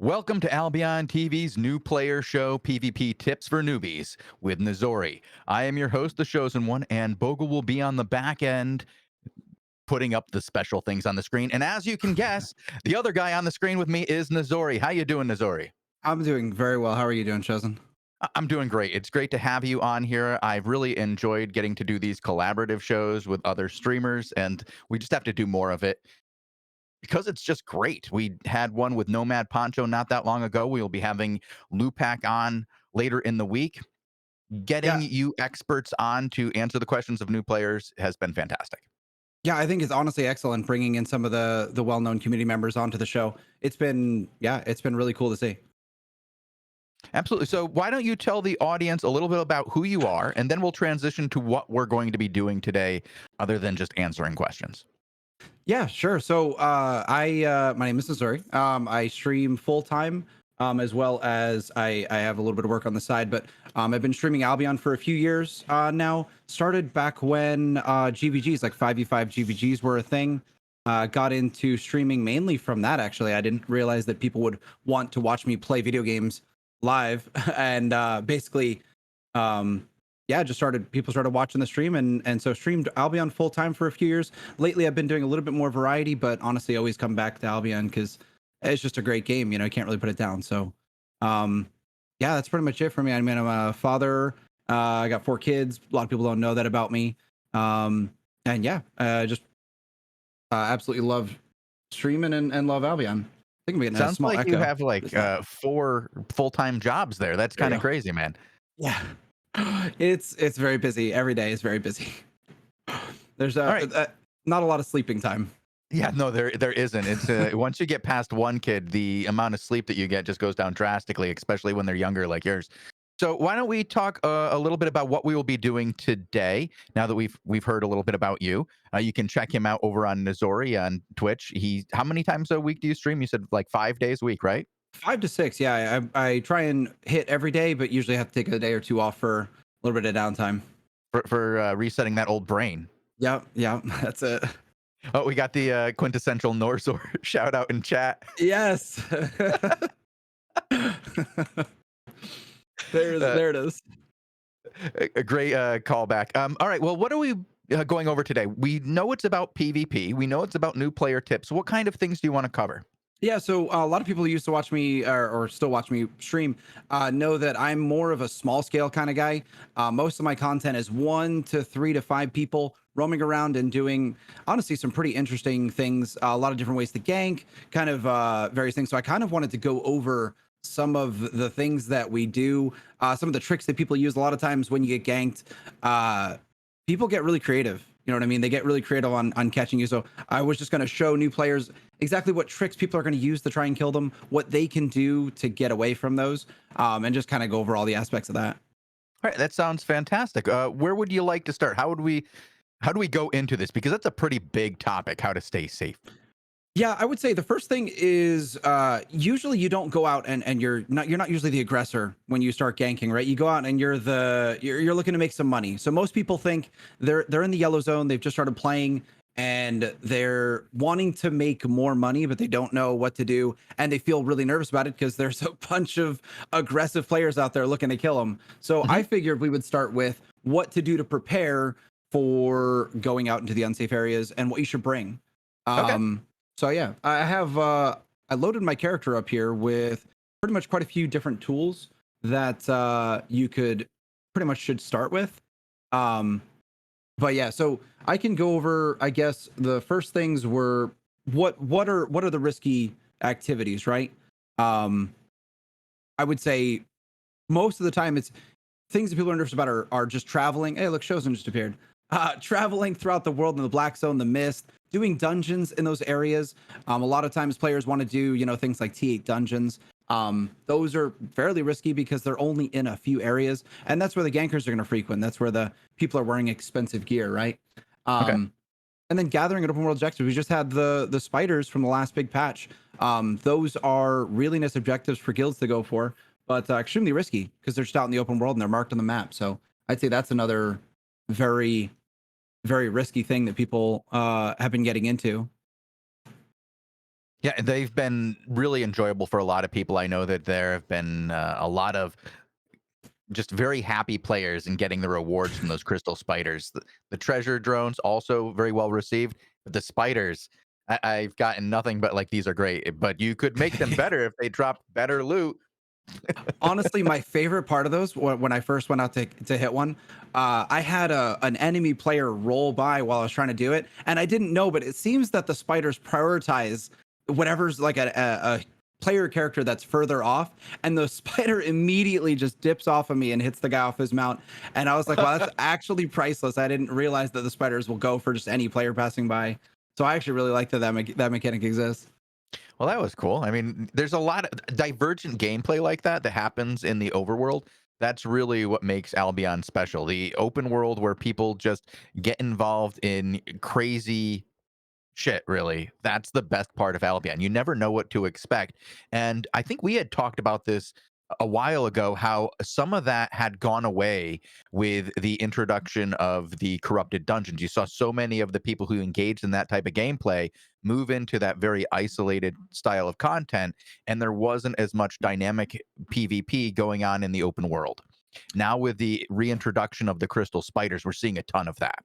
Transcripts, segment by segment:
Welcome to Albion TV's new player show, PvP Tips for Newbies, with Nazori. I am your host, the Shozen one, and Bogul will be on the back end putting up the special things on the screen. And as you can guess, the other guy on the screen with me is Nazori. How you doing, Nazori? I'm doing very well. How are you doing, Chosen? I'm doing great. It's great to have you on here. I've really enjoyed getting to do these collaborative shows with other streamers, and we just have to do more of it because it's just great. We had one with Nomad Poncho not that long ago. We'll be having Lupac on later in the week. Getting Yeah, you experts on to answer the questions of new players has been fantastic. yeah. I think it's honestly excellent bringing in some of the well-known community members onto the show. It's been really cool to see. Absolutely. So, why don't you tell the audience a little bit about who you are, and then we'll transition to what we're going to be doing today, other than just answering questions. Yeah, sure. So, my name is Nazori. I stream full time, as well as I have a little bit of work on the side. But I've been streaming Albion for a few years now. Started back when GVGs, like 5v5 GVGs, were a thing. Got into streaming mainly from that. Actually, I didn't realize that people would want to watch me play video games live, and basically, um, yeah, just started people started watching the stream, and so streamed Albion full time for a few years. Lately, I've been doing a little bit more variety, but honestly, always come back to Albion because it's just a great game. You know, you can't really put it down. So, um, yeah, that's pretty much it for me. I mean, I'm a father. I got 4 kids. A lot of people don't know that about me. And yeah, just absolutely love streaming and love Albion. I think I'm getting a Sounds small like you echo. have like Just that. 4 full-time jobs there. That's There kind you of go. crazy, man. Yeah, it's very busy. Every day is very busy. There's All right. not a lot of sleeping time. Yeah, no, there isn't. It's once you get past one kid, the amount of sleep that you get just goes down drastically, especially when they're younger like yours. So why don't we talk a little bit about what we will be doing today? Now that we've heard a little bit about you, you can check him out over on Nazori on Twitch. He how many times a week do you stream? You said like 5 days a week, right? 5 to 6. Yeah, I try and hit every day, but usually have to take a day or two off for a little bit of downtime. For resetting that old brain. Yeah, yeah, that's it. Oh, we got the quintessential Norsor shout out in chat. Yes. Uh, there it is. a great callback. All right. Well, what are we going over today? We know it's about PvP. We know it's about new player tips. What kind of things do you want to cover? Yeah, so a lot of people who used to watch me or still watch me stream know that I'm more of a small scale kind of guy. Most of my content is 1 to 3 to 5 people roaming around and doing honestly some pretty interesting things. A lot of different ways to gank, kind of various things. So I kind of wanted to go over some of the things that we do, some of the tricks that people use. A lot of times when you get ganked, uh, people get really creative. You know what I mean? They get really creative on catching you. So I was just going to show new players exactly what tricks people are going to use to try and kill them, what they can do to get away from those, and just kind of go over all the aspects of that. All right, that sounds fantastic. Where would you like to start? How do we go into this? Because that's a pretty big topic. How to stay safe. Yeah, I would say the first thing is usually you don't go out and you're not usually the aggressor when you start ganking, right? You go out and you're looking to make some money. So most people think they're in the yellow zone, they've just started playing and they're wanting to make more money, but they don't know what to do and they feel really nervous about it because there's a bunch of aggressive players out there looking to kill them. So Hmm. I figured we would start with what to do to prepare for going out into the unsafe areas and what you should bring. Okay. So yeah, I loaded my character up here with pretty much quite a few different tools that you could pretty much should start with. Um, but yeah, so I can go over. I guess the first things were what are the risky activities, right? Um, I would say most of the time it's things that people are nervous about are just traveling. Hey, look, Shozen just appeared. Traveling throughout the world in the Black Zone, the Mist, doing dungeons in those areas. A lot of times players want to do, things like T8 dungeons. Those are fairly risky because they're only in a few areas. And that's where the gankers are going to frequent. That's where the people are wearing expensive gear, right? Okay. Um, and then gathering an open world objective. We just had the spiders from the last big patch. Those are really nice objectives for guilds to go for, but extremely risky because they're just out in the open world and they're marked on the map. So I'd say that's another very, very risky thing that people have been getting into. Yeah, they've been really enjoyable for a lot of people. I know that there have been a lot of just very happy players in getting the rewards from those crystal spiders. The treasure drones also very well received, but the spiders, I've gotten nothing but like these are great. But you could make them better if they dropped better loot. Honestly, my favorite part of those when I first went out to hit one, I had an enemy player roll by while I was trying to do it, and I didn't know, but it seems that the spiders prioritize whatever's like a player character that's further off, and the spider immediately just dips off of me and hits the guy off his mount, and I was like, wow, that's actually priceless. I didn't realize that the spiders will go for just any player passing by, so I actually really like that mechanic exists. Well, that was cool. I mean, there's a lot of divergent gameplay like that happens in the overworld. That's really what makes Albion special. The open world where people just get involved in crazy shit, really. That's the best part of Albion. You never know what to expect. And I think we had talked about this a while ago, how some of that had gone away with the introduction of the corrupted dungeons. You saw so many of the people who engaged in that type of gameplay move into that very isolated style of content, and there wasn't as much dynamic PvP going on in the open world. Now, with the reintroduction of the crystal spiders, we're seeing a ton of that.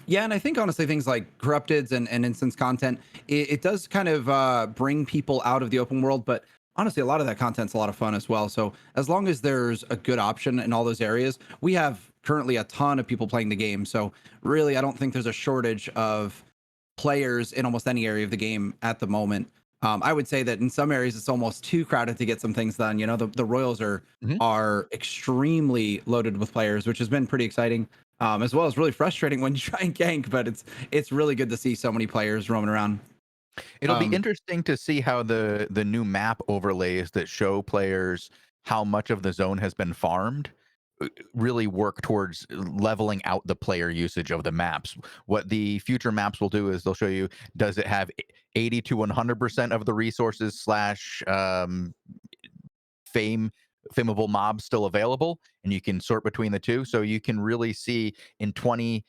Yeah, and I think honestly things like corrupteds and instance content, it does kind of bring people out of the open world, but honestly a lot of that content's a lot of fun as well. So as long as there's a good option in all those areas, we have currently a ton of people playing the game. So really I don't think there's a shortage of players in almost any area of the game at the moment. I would say that in some areas it's almost too crowded to get some things done. You know, the Royals are extremely loaded with players, which has been pretty exciting, as well as really frustrating when you try and gank. But it's really good to see so many players roaming around. It'll be Um, interesting to see how the new map overlays that show players how much of the zone has been farmed really work towards leveling out the player usage of the maps. What the future maps will do is they'll show you, does it have 80 to 100% of the resources slash fame fameable mobs still available, and you can sort between the two, so you can really see in 20%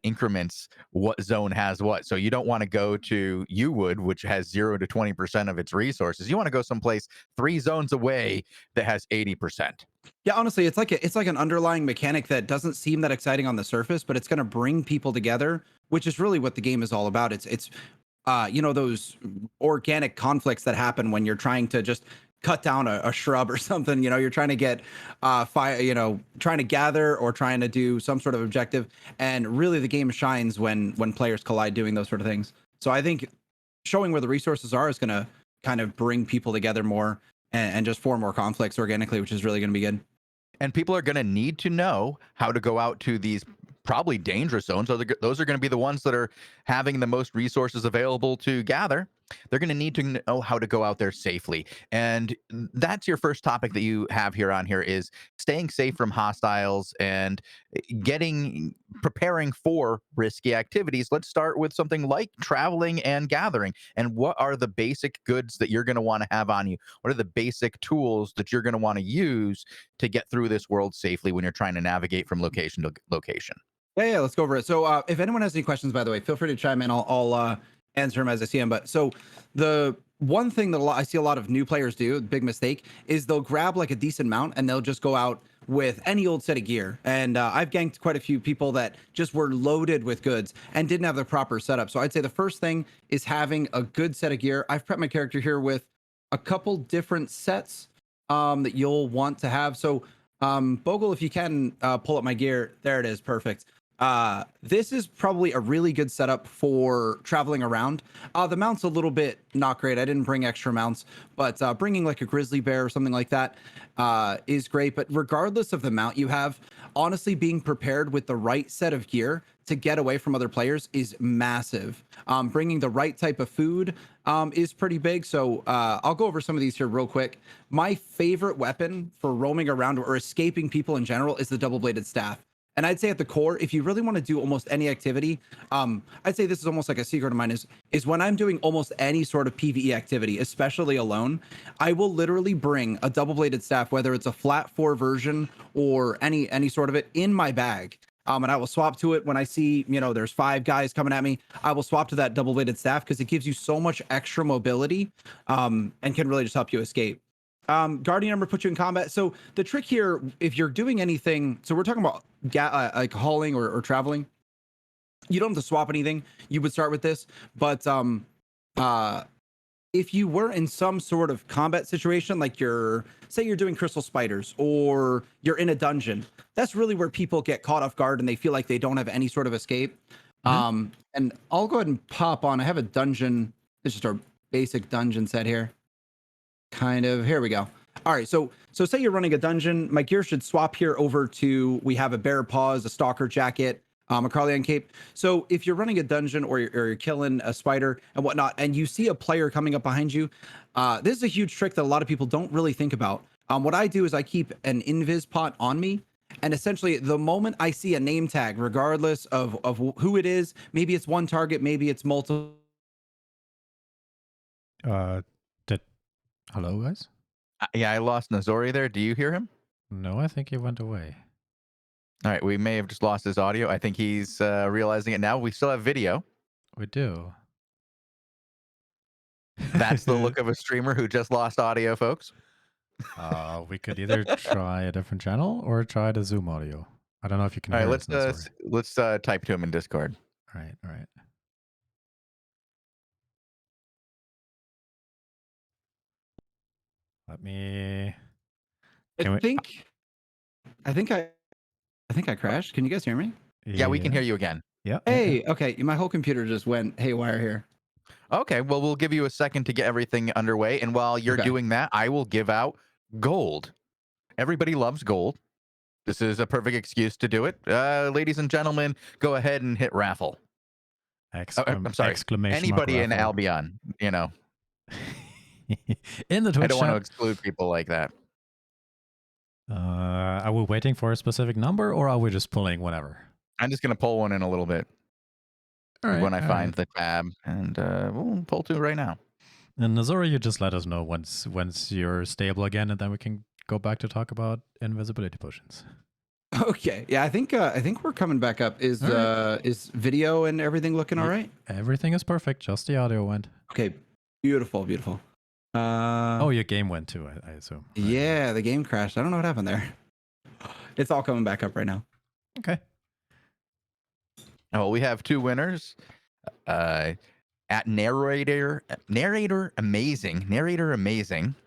increments what zone has what. So you don't want to go to Uwood, which has 0 to 20% of its resources. You want to go someplace 3 zones away that has 80%. yeah, honestly, it's like an underlying mechanic that doesn't seem that exciting on the surface, but it's going to bring people together, which is really what the game is all about. It's you know, those organic conflicts that happen when you're trying to just cut down a shrub or something. You know, you're trying to get fire, you know, trying to gather or trying to do some sort of objective, and really the game shines when players collide doing those sort of things. So I think showing where the resources are is going to kind of bring people together more, and just form more conflicts organically, which is really going to be good. And people are going to need to know how to go out to these probably dangerous zones. Those are going to be the ones that are having the most resources available to gather. They're going to need to know how to go out there safely. And that's your first topic that you have here on here is staying safe from hostiles and getting preparing for risky activities. Let's start with something like traveling and gathering. And what are the basic goods that you're going to want to have on you? What are the basic tools that you're going to want to use to get through this world safely when you're trying to navigate from location to location? Yeah, let's go over it. So, if anyone has any questions, by the way, feel free to chime in. I'll answer them as I see them. But so the one thing that I see a lot of new players do, big mistake, is they'll grab like a decent mount and they'll just go out with any old set of gear. And I've ganked quite a few people that just were loaded with goods and didn't have the proper setup. So I'd say the first thing is having a good set of gear. I've prepped my character here with a couple different sets that you'll want to have. So Bogul, if you can pull up my gear, there it is, perfect. This is probably a really good setup for traveling around. The mount's a little bit not great. I didn't bring extra mounts, but bringing like a grizzly bear or something like that is great. But regardless of the mount you have, honestly, being prepared with the right set of gear to get away from other players is massive. Bringing the right type of food is pretty big. So I'll go over some of these here real quick. My favorite weapon for roaming around or escaping people in general is the double-bladed staff. And I'd say at the core, if you really want to do almost any activity, I'd say this is almost like a secret of mine is when I'm doing almost any sort of PvE activity, especially alone, I will literally bring a double-bladed staff, whether it's a flat 4 version or any sort of it, in my bag. And I will swap to it when I see, there's 5 guys coming at me. I will swap to that double-bladed staff because it gives you so much extra mobility, and can really just help you escape. Guardian armor puts you in combat. So the trick here, if you're doing anything, so we're talking about like hauling or traveling, you don't have to swap anything. You would start with this, but if you were in some sort of combat situation, like say you're doing crystal spiders or you're in a dungeon, that's really where people get caught off guard and they feel like they don't have any sort of escape. And I'll go ahead and pop on. I have a dungeon. It's just our basic dungeon set here. Here we go. All right. So say you're running a dungeon. My gear should swap here over to, we have a bear paws, a stalker jacket, a Carlion cape. So if you're running a dungeon or you're killing a spider and whatnot, and you see a player coming up behind you, this is a huge trick that a lot of people don't really think about. What I do is I keep an invis pot on me. And essentially, the moment I see a name tag, regardless of who it is, maybe it's one target, maybe it's multiple. Hello, guys? Yeah, I lost Nazori there. Do you hear him? No, I think he went away. All right, we may have just lost his audio. I think he's realizing it now. We still have video. We do. That's the look of a streamer who just lost audio, folks. We could either try a different channel or try the Zoom audio. I don't know if you can All hear right, us. let's type to him in Discord. All right. Let me. I think I crashed. Can you guys hear me? Yeah, we can hear you again. Yeah. Hey, okay. My whole computer just went haywire here. Okay, well, we'll give you a second to get everything underway. And while you're doing that, I will give out gold. Everybody loves gold. This is a perfect excuse to do it. Ladies and gentlemen, go ahead and hit raffle. I'm sorry. Exclamation Anybody in raffle. Albion, in the Twitch I don't chat. want to exclude people like that. Are we waiting for a specific number or are we just pulling whatever? I'm just going to pull one in a little bit. All right, when I find the tab, and we'll pull 2 right now. And Nazori, you just let us know once you're stable again, and then we can go back to talk about invisibility potions. Okay. Yeah, I think we're coming back up. Is video and everything looking all right? Everything is perfect. Just the audio went. Okay. Beautiful. Oh, your game went too, I assume. Right? Yeah, the game crashed. I don't know what happened there. It's all coming back up right now. Okay. Oh, we have 2 winners. At narrator amazing,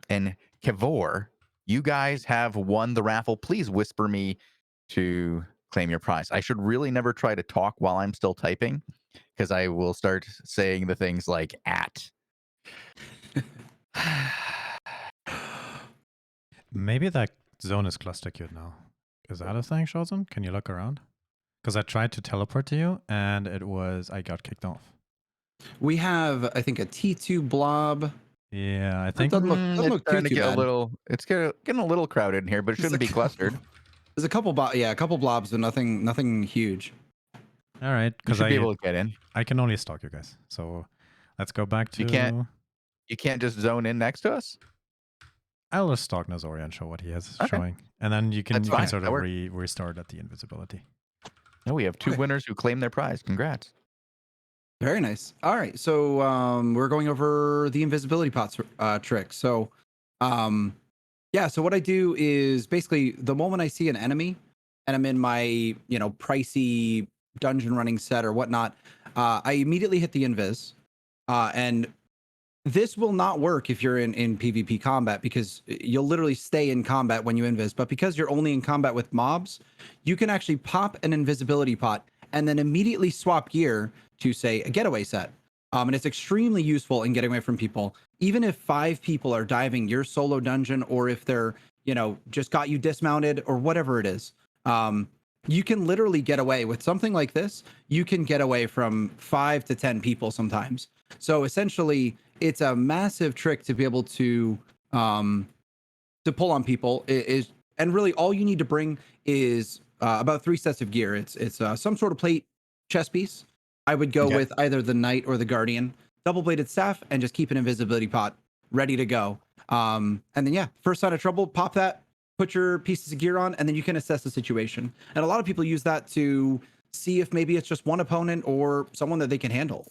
and Kavor. You guys have won the raffle. Please whisper me to claim your prize. I should really never try to talk while I'm still typing, because I will start saying the things like at. Maybe that zone is cluster queued now. Is that a thing, Shozen? Can you look around? Because I tried to teleport to you, and I got kicked off. We have, I think, a T2 blob. Yeah, I think Doesn't look starting to too get bad. a little. It's getting a little crowded in here, but it shouldn't be clustered. There's a couple blobs, but nothing huge. All right, You should be able to get in. I can only stalk you guys. So let's go back to. You can't just zone in next to us. I'll just stalk Nazori and show what he has showing, and then you can sort of restart at the invisibility. Oh, we have 2 winners who claim their prize. Congrats. Very nice. All right, so we're going over the invisibility pots trick. So, so what I do is basically the moment I see an enemy and I'm in my pricey dungeon running set or whatnot, I immediately hit the invis, and this will not work if you're in PvP combat, because you'll literally stay in combat when you invis. But because you're only in combat with mobs, you can actually pop an invisibility pot and then immediately swap gear to, say, a getaway set. And it's extremely useful in getting away from people. Even if 5 people are diving your solo dungeon, or if they're, just got you dismounted or whatever it is, you can literally get away with something like this. You can get away from 5 to 10 people sometimes. So essentially, it's a massive trick to be able to pull on people. And really all you need to bring is about 3 sets of gear. It's some sort of plate, chest piece. I would go with either the knight or the guardian, double-bladed staff, and just keep an invisibility pot ready to go. And then first sign of trouble, pop that, put your pieces of gear on, and then you can assess the situation. And a lot of people use that to see if maybe it's just one opponent or someone that they can handle.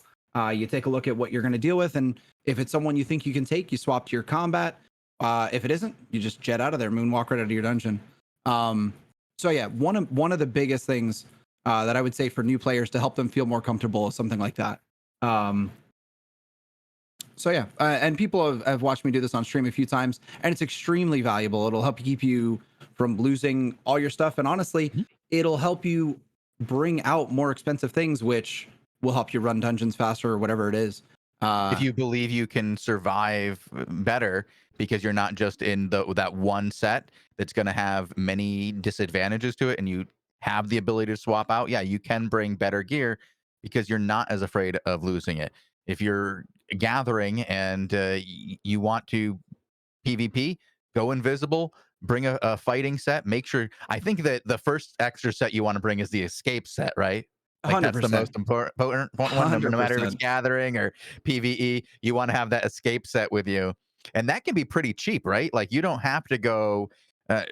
You take a look at what you're going to deal with, and if it's someone you think you can take, you swap to your combat. If it isn't, you just jet out of there, moonwalk right out of your dungeon. So yeah, one of the biggest things that I would say for new players to help them feel more comfortable is something like that. So yeah, and people have watched me do this on stream a few times, and it's extremely valuable. It'll help you keep you from losing all your stuff, and honestly, it'll help you bring out more expensive things, which will help you run dungeons faster or whatever it is. If you believe you can survive better because you're not just in that one set that's going to have many disadvantages to it, and you have the ability to swap out, yeah, you can bring better gear because you're not as afraid of losing it. If you're gathering and you want to PvP, go invisible, bring a fighting set. Make sure. I think that the first extra set you want to bring is the escape set, right? Like that's the 100%. most important one. No matter if it's 100%. gathering or PVE, you want to have that escape set with you, and that can be pretty cheap, right? Like you don't have to go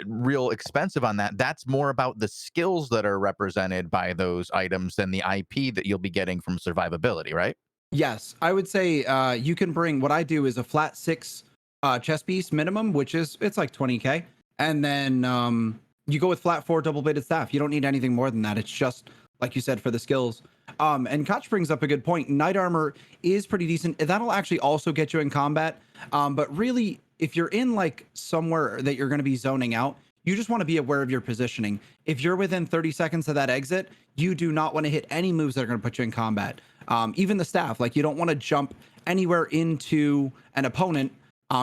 real expensive on that. That's more about the skills that are represented by those items than the IP that you'll be getting from survivability, right? Yes, I would say you can bring. What I do is a flat 6 chest piece minimum, which is it's like 20k, and then you go with flat 4 double bladed staff. You don't need anything more than that. It's just like you said for the skills. And Koch brings up a good point. Knight armor is pretty decent. That'll actually also get you in combat. But really, if you're in like somewhere that you're going to be zoning out, you just want to be aware of your positioning. If you're within 30 seconds of that exit, you do not want to hit any moves that are going to put you in combat. Even the staff, like you don't want to jump anywhere into an opponent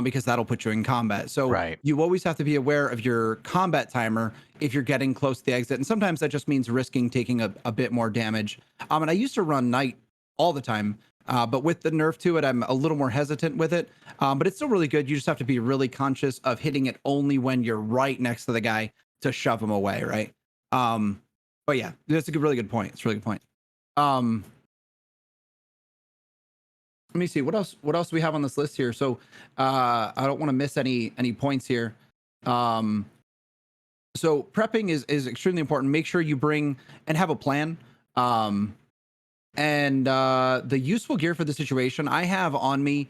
because that'll put you in combat. So Right. you always have to be aware of your combat timer if you're getting close to the exit. And sometimes that just means risking taking a bit more damage. And I used to run Knight all the time, but with the nerf to it, I'm a little more hesitant with it. But it's still really good. You just have to be really conscious of hitting it only when you're right next to the guy to shove him away, right? But yeah, that's a really good point. It's a really good point. Let me see what else do we have on this list here. So I don't want to miss any points here. So prepping is extremely important. Make sure you bring and have a plan. And the useful gear for the situation, I have on me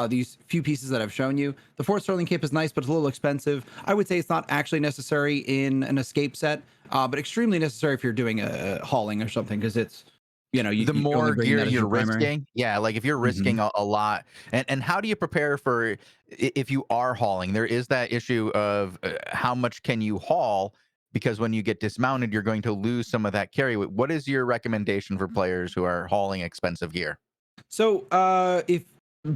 these few pieces that I've shown you. The 4 Sterling Cape is nice, but it's a little expensive. I would say it's not actually necessary in an escape set, but extremely necessary if you're doing a hauling or something, because it's, you know, The more gear you're primary. risking, yeah, like if you're risking a lot, and how do you prepare for if you are hauling? There is that issue of how much can you haul, because when you get dismounted, you're going to lose some of that carry weight. What is your recommendation for players who are hauling expensive gear? So if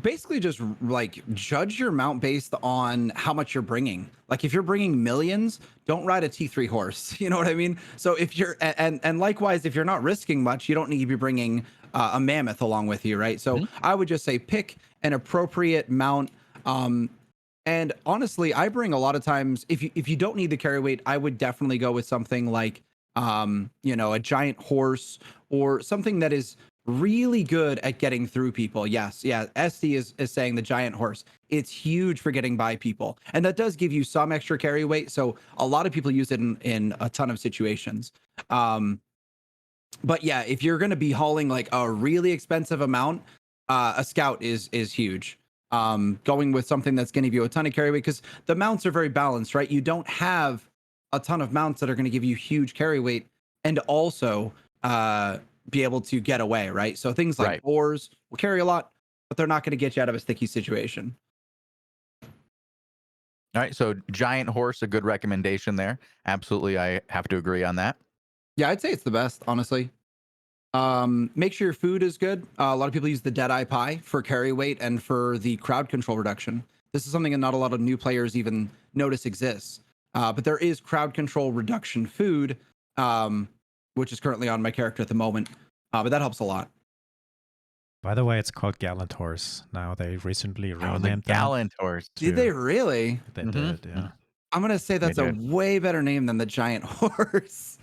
basically just like judge your mount based on how much you're bringing. Like if you're bringing millions, don't ride a T3 horse. You know what I mean? So if you're and likewise, if you're not risking much, you don't need to be bringing a mammoth along with you, right? So I would just say pick an appropriate mount. And honestly, I bring a lot of times, if you don't need the carry weight, I would definitely go with something like you know, a giant horse or something that is really good at getting through people. Yes, yeah. SD is saying the giant horse. It's huge for getting by people, and that does give you some extra carry weight. So a lot of people use it in a ton of situations. But yeah, if you're going to be hauling like a really expensive amount, a scout is huge. Going with something that's going to give you a ton of carry weight, because the mounts are very balanced, right? You don't have a ton of mounts that are going to give you huge carry weight and also be able to get away, right? So things like boars will carry a lot, but they're not going to get you out of a sticky situation. All right, so giant horse, a good recommendation there. Absolutely, I have to agree on that. Yeah, I'd say it's the best, honestly. Make sure your food is good. A lot of people use the Deadeye Pie for carry weight and for the crowd control reduction. This is something that not a lot of new players even notice exists. But there is crowd control reduction food, which is currently on my character at the moment. But that helps a lot. By the way, it's called Gallant Horse. Now they recently renamed them. Gallant Horse. Did they really? They did, yeah. I'm gonna say that's a way better name than the Giant Horse.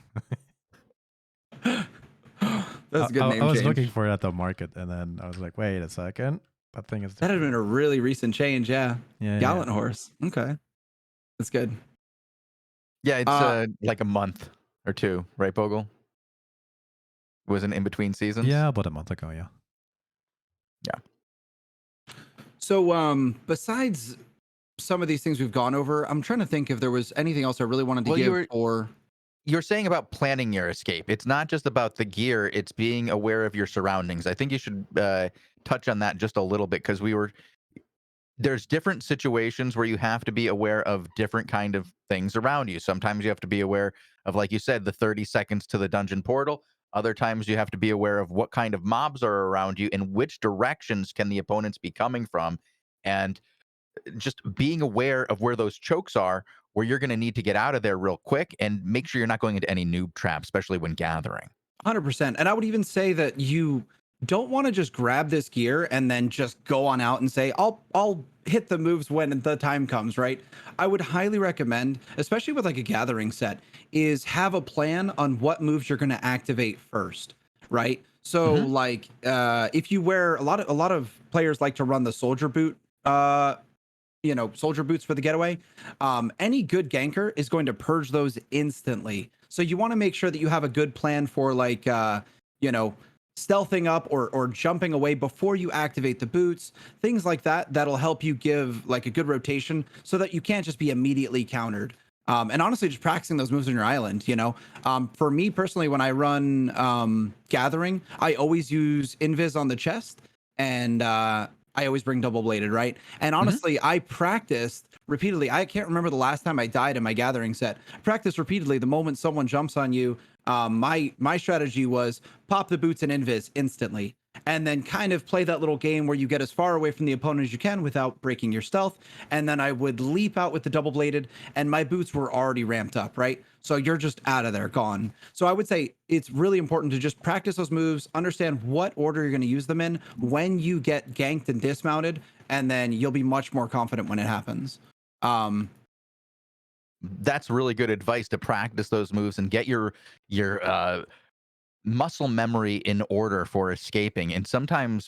That's a good name. I was looking for it at the market, and then I was like, wait a second. That thing is different. That had been a really recent change, yeah. Yeah. Gallant Horse. Okay. That's good. Yeah, it's like a month or two, right, Bogul? Wasn't in between seasons. Yeah, about a month ago. Yeah. Yeah. So besides some of these things we've gone over, I'm trying to think if there was anything else I really wanted to Well, give for. you're saying about planning your escape. It's not just about the gear, it's being aware of your surroundings. I think you should touch on that just a little bit, because there's different situations where you have to be aware of different kind of things around you. Sometimes you have to be aware of, like you said, the 30 seconds to the dungeon portal. Other times you have to be aware of what kind of mobs are around you and which directions can the opponents be coming from. And just being aware of where those chokes are, where you're going to need to get out of there real quick, and make sure you're not going into any noob traps, especially when gathering. 100%. And I would even say that you don't want to just grab this gear and then just go on out and say, I'll hit the moves when the time comes, right? I would highly recommend, especially with like a gathering set, is have a plan on what moves you're going to activate first, right? So like if you wear a lot of players like to run the soldier boot soldier boots for the getaway. Any good ganker is going to purge those instantly. So you want to make sure that you have a good plan for like, stealthing up or jumping away before you activate the boots, things like that. That'll help you give like a good rotation so that you can't just be immediately countered. And honestly, just practicing those moves on your island, for me personally, when I run gathering, I always use invis on the chest, and I always bring double bladed, right? And honestly, I practiced repeatedly. I can't remember the last time I died in my gathering set. Practice repeatedly. The moment someone jumps on you, my strategy was pop the boots and invis instantly, and then kind of play that little game where you get as far away from the opponent as you can without breaking your stealth. And then I would leap out with the double bladed, and my boots were already ramped up, right? So you're just out of there, gone. So I would say it's really important to just practice those moves, understand what order you're going to use them in when you get ganked and dismounted, and then you'll be much more confident when it happens. That's really good advice, to practice those moves and get your muscle memory in order for escaping. And sometimes,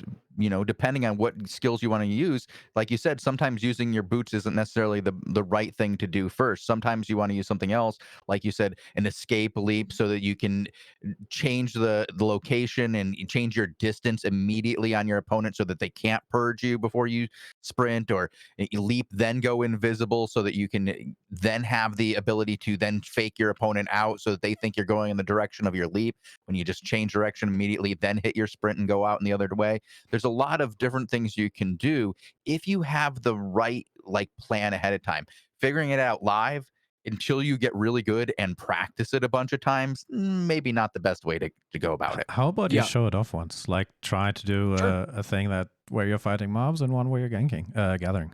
depending on what skills you want to use, like you said, sometimes using your boots isn't necessarily the right thing to do first. Sometimes you want to use something else, like you said, an escape leap, so that you can change the location and change your distance immediately on your opponent so that they can't purge you before you sprint, or you leap then go invisible so that you can then have the ability to then fake your opponent out so that they think you're going in the direction of your leap, when you just change direction immediately, then hit your sprint and go out in the other way. There's a lot of different things you can do if you have the right plan ahead of time. Figuring it out live until you get really good and practice it a bunch of times, maybe not the best way to go about it. How about you show it off once? Like try to do a thing where you're fighting mobs and one where you're gathering.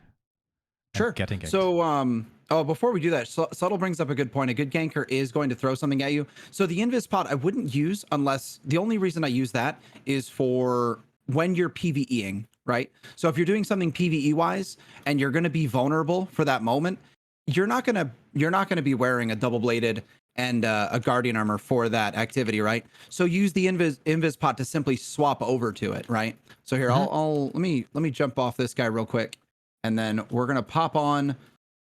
Sure. Getting ganked. So, before we do that, Subtle brings up a good point. A good ganker is going to throw something at you. So the invis pot I wouldn't use, unless the only reason I use that is for when you're PvEing, right? So if you're doing something PvE wise and you're going to be vulnerable for that moment, you're not going to be wearing a double bladed and a guardian armor for that activity, right? So use the invis pot to simply swap over to it, right? So here, let me jump off this guy real quick. And then we're going to pop on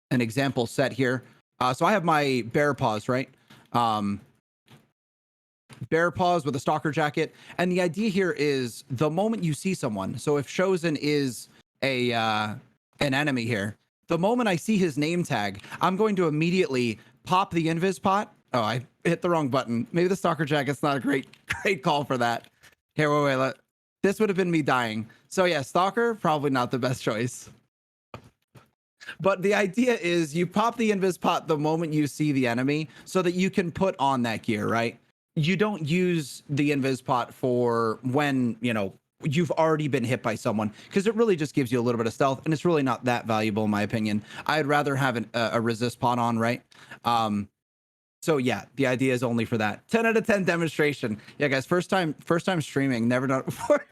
an example set here. So I have my bear paws, right? Bear paws with a stalker jacket. And the idea here is the moment you see someone. So if Shozen is an enemy here, the moment I see his name tag, I'm going to immediately pop the invis pot. Oh, I hit the wrong button. Maybe the stalker jacket's not a great call for that. Here, wait. This would have been me dying. So yeah, stalker, probably not the best choice. But the idea is you pop the invis pot the moment you see the enemy so that you can put on that gear, right? You don't use the invis pot for when, you've already been hit by someone, because it really just gives you a little bit of stealth, and it's really not that valuable in my opinion. I'd rather have a resist pot on, right? So yeah, the idea is only for that. 10 out of 10 demonstration. Yeah, guys, first time streaming, never done it before.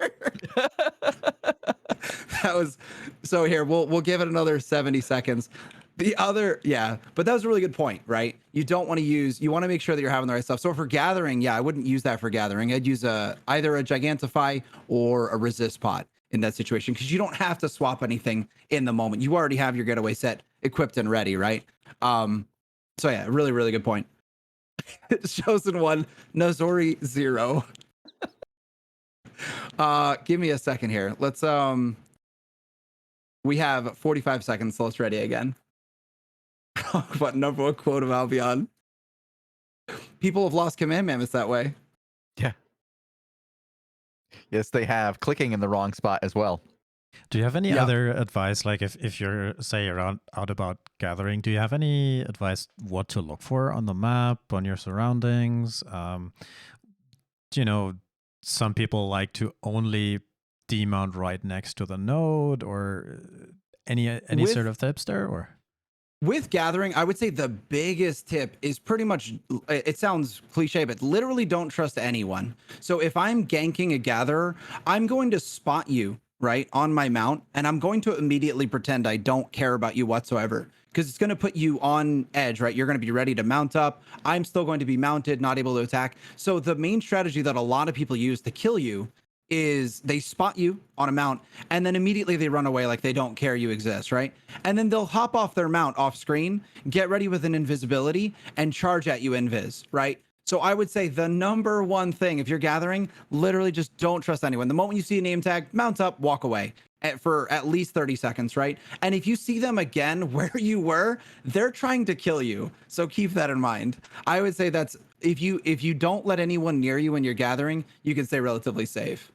That was so. Here, we'll give it another 70 seconds. But that was a really good point, right? You don't want to you want to make sure that you're having the right stuff. So for gathering, I wouldn't use that for gathering. I'd use either a Gigantify or a resist pot in that situation, because you don't have to swap anything in the moment. You already have your getaway set equipped and ready, right? So yeah, really, really good point. Shozen 1, Nazori 0. Give me a second here. Let's we have 45 seconds, so let's ready again. What number one quote of Albion? People have lost command mammoths that way. Yeah. Yes, they have. Clicking in the wrong spot as well. Do you have any Yeah. other advice? Like if you're, say, around out about gathering, do you have any advice what to look for on the map, on your surroundings? You know, some people like to only demount right next to the node, or any With- sort of tips there, or? With gathering, I would say the biggest tip is pretty much, it sounds cliche, but literally don't trust anyone. So if I'm ganking a gatherer, I'm going to spot you, right, on my mount, and I'm going to immediately pretend I don't care about you whatsoever, because it's going to put you on edge, right? You're going to be ready to mount up. I'm still going to be mounted, not able to attack. So the main strategy that a lot of people use to kill you is they spot you on a mount and then immediately they run away like they don't care you exist, right? And then they'll hop off their mount off screen, get ready with an invisibility, and charge at you invis, right? So I would say the number one thing, if you're gathering, literally just don't trust anyone. The moment you see a name tag, mount up, walk away for at least 30 seconds, right? And if you see them again where you were, they're trying to kill you. So keep that in mind. I would say that's, if you don't let anyone near you when you're gathering, you can stay relatively safe.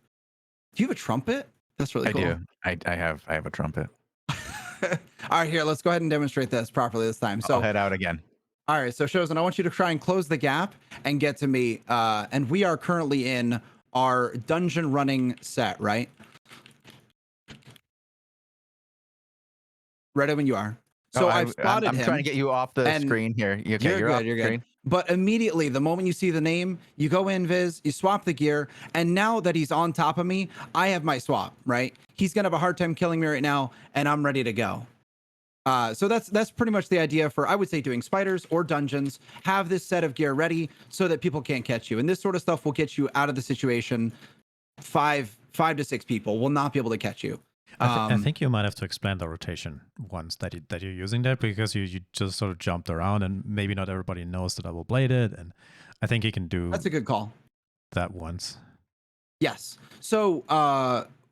Do you have a trumpet? That's really cool. I do. I have a trumpet. All right, here, let's go ahead and demonstrate this properly this time. So I'll head out again. all right, so Shozen, I want you to try and close the gap and get to me. And we are currently in our dungeon running set, right? Ready when you are. So I've spotted him. I'm trying to get you off the and screen here. Okay, you're off good. You're the good. screen. But immediately, the moment you see the name, you go invis, you swap the gear, and now that he's on top of me, I have my swap, right? He's gonna have a hard time killing me right now, and I'm ready to go. So that's pretty much the idea for, I would say, doing spiders or dungeons. Have this set of gear ready so that people can't catch you, and this sort of stuff will get you out of the situation. Five to six people will not be able to catch you. I think you might have to explain the rotation once that you're using there, because you just sort of jumped around and maybe not everybody knows the double bladed, and I think you can do That's a good call. that once. Yes. So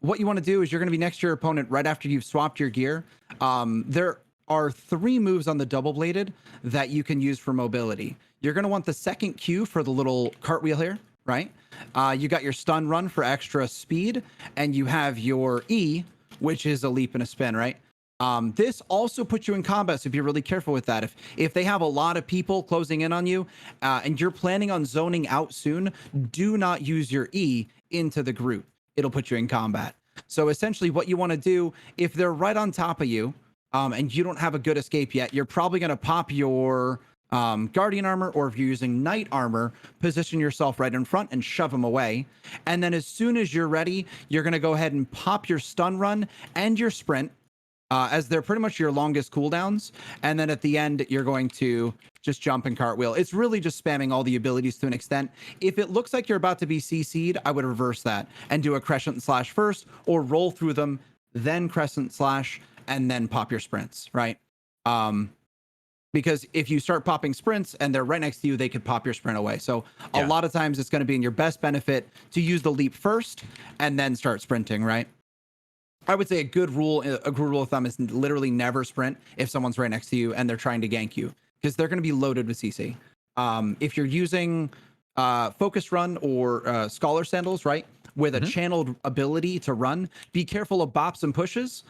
what you want to do is you're going to be next to your opponent right after you've swapped your gear. There are 3 moves on the double bladed that you can use for mobility. You're going to want the second Q for the little cartwheel here, right? You got your stun run for extra speed, and you have your E, which is a leap and a spin, right? This also puts you in combat, so be really careful with that. If they have a lot of people closing in on you, and you're planning on zoning out soon, do not use your E into the group. It'll put you in combat. So essentially what you want to do, if they're right on top of you, and you don't have a good escape yet, you're probably going to pop your guardian armor, or if you're using knight armor, position yourself right in front and shove them away. And then as soon as you're ready, you're going to go ahead and pop your stun run and your sprint, as they're pretty much your longest cooldowns. And then at the end, you're going to just jump and cartwheel. It's really just spamming all the abilities to an extent. If it looks like you're about to be CC'd, I would reverse that and do a crescent slash first, or roll through them, then crescent slash, and then pop your sprints, right? Because if you start popping sprints and they're right next to you, they could pop your sprint away. So a lot of times it's going to be in your best benefit to use the leap first and then start sprinting, right? I would say a good rule of thumb is literally never sprint if someone's right next to you and they're trying to gank you, because they're going to be loaded with CC. If you're using focus run or scholar sandals, right, with a channeled ability to run, be careful of bops and pushes.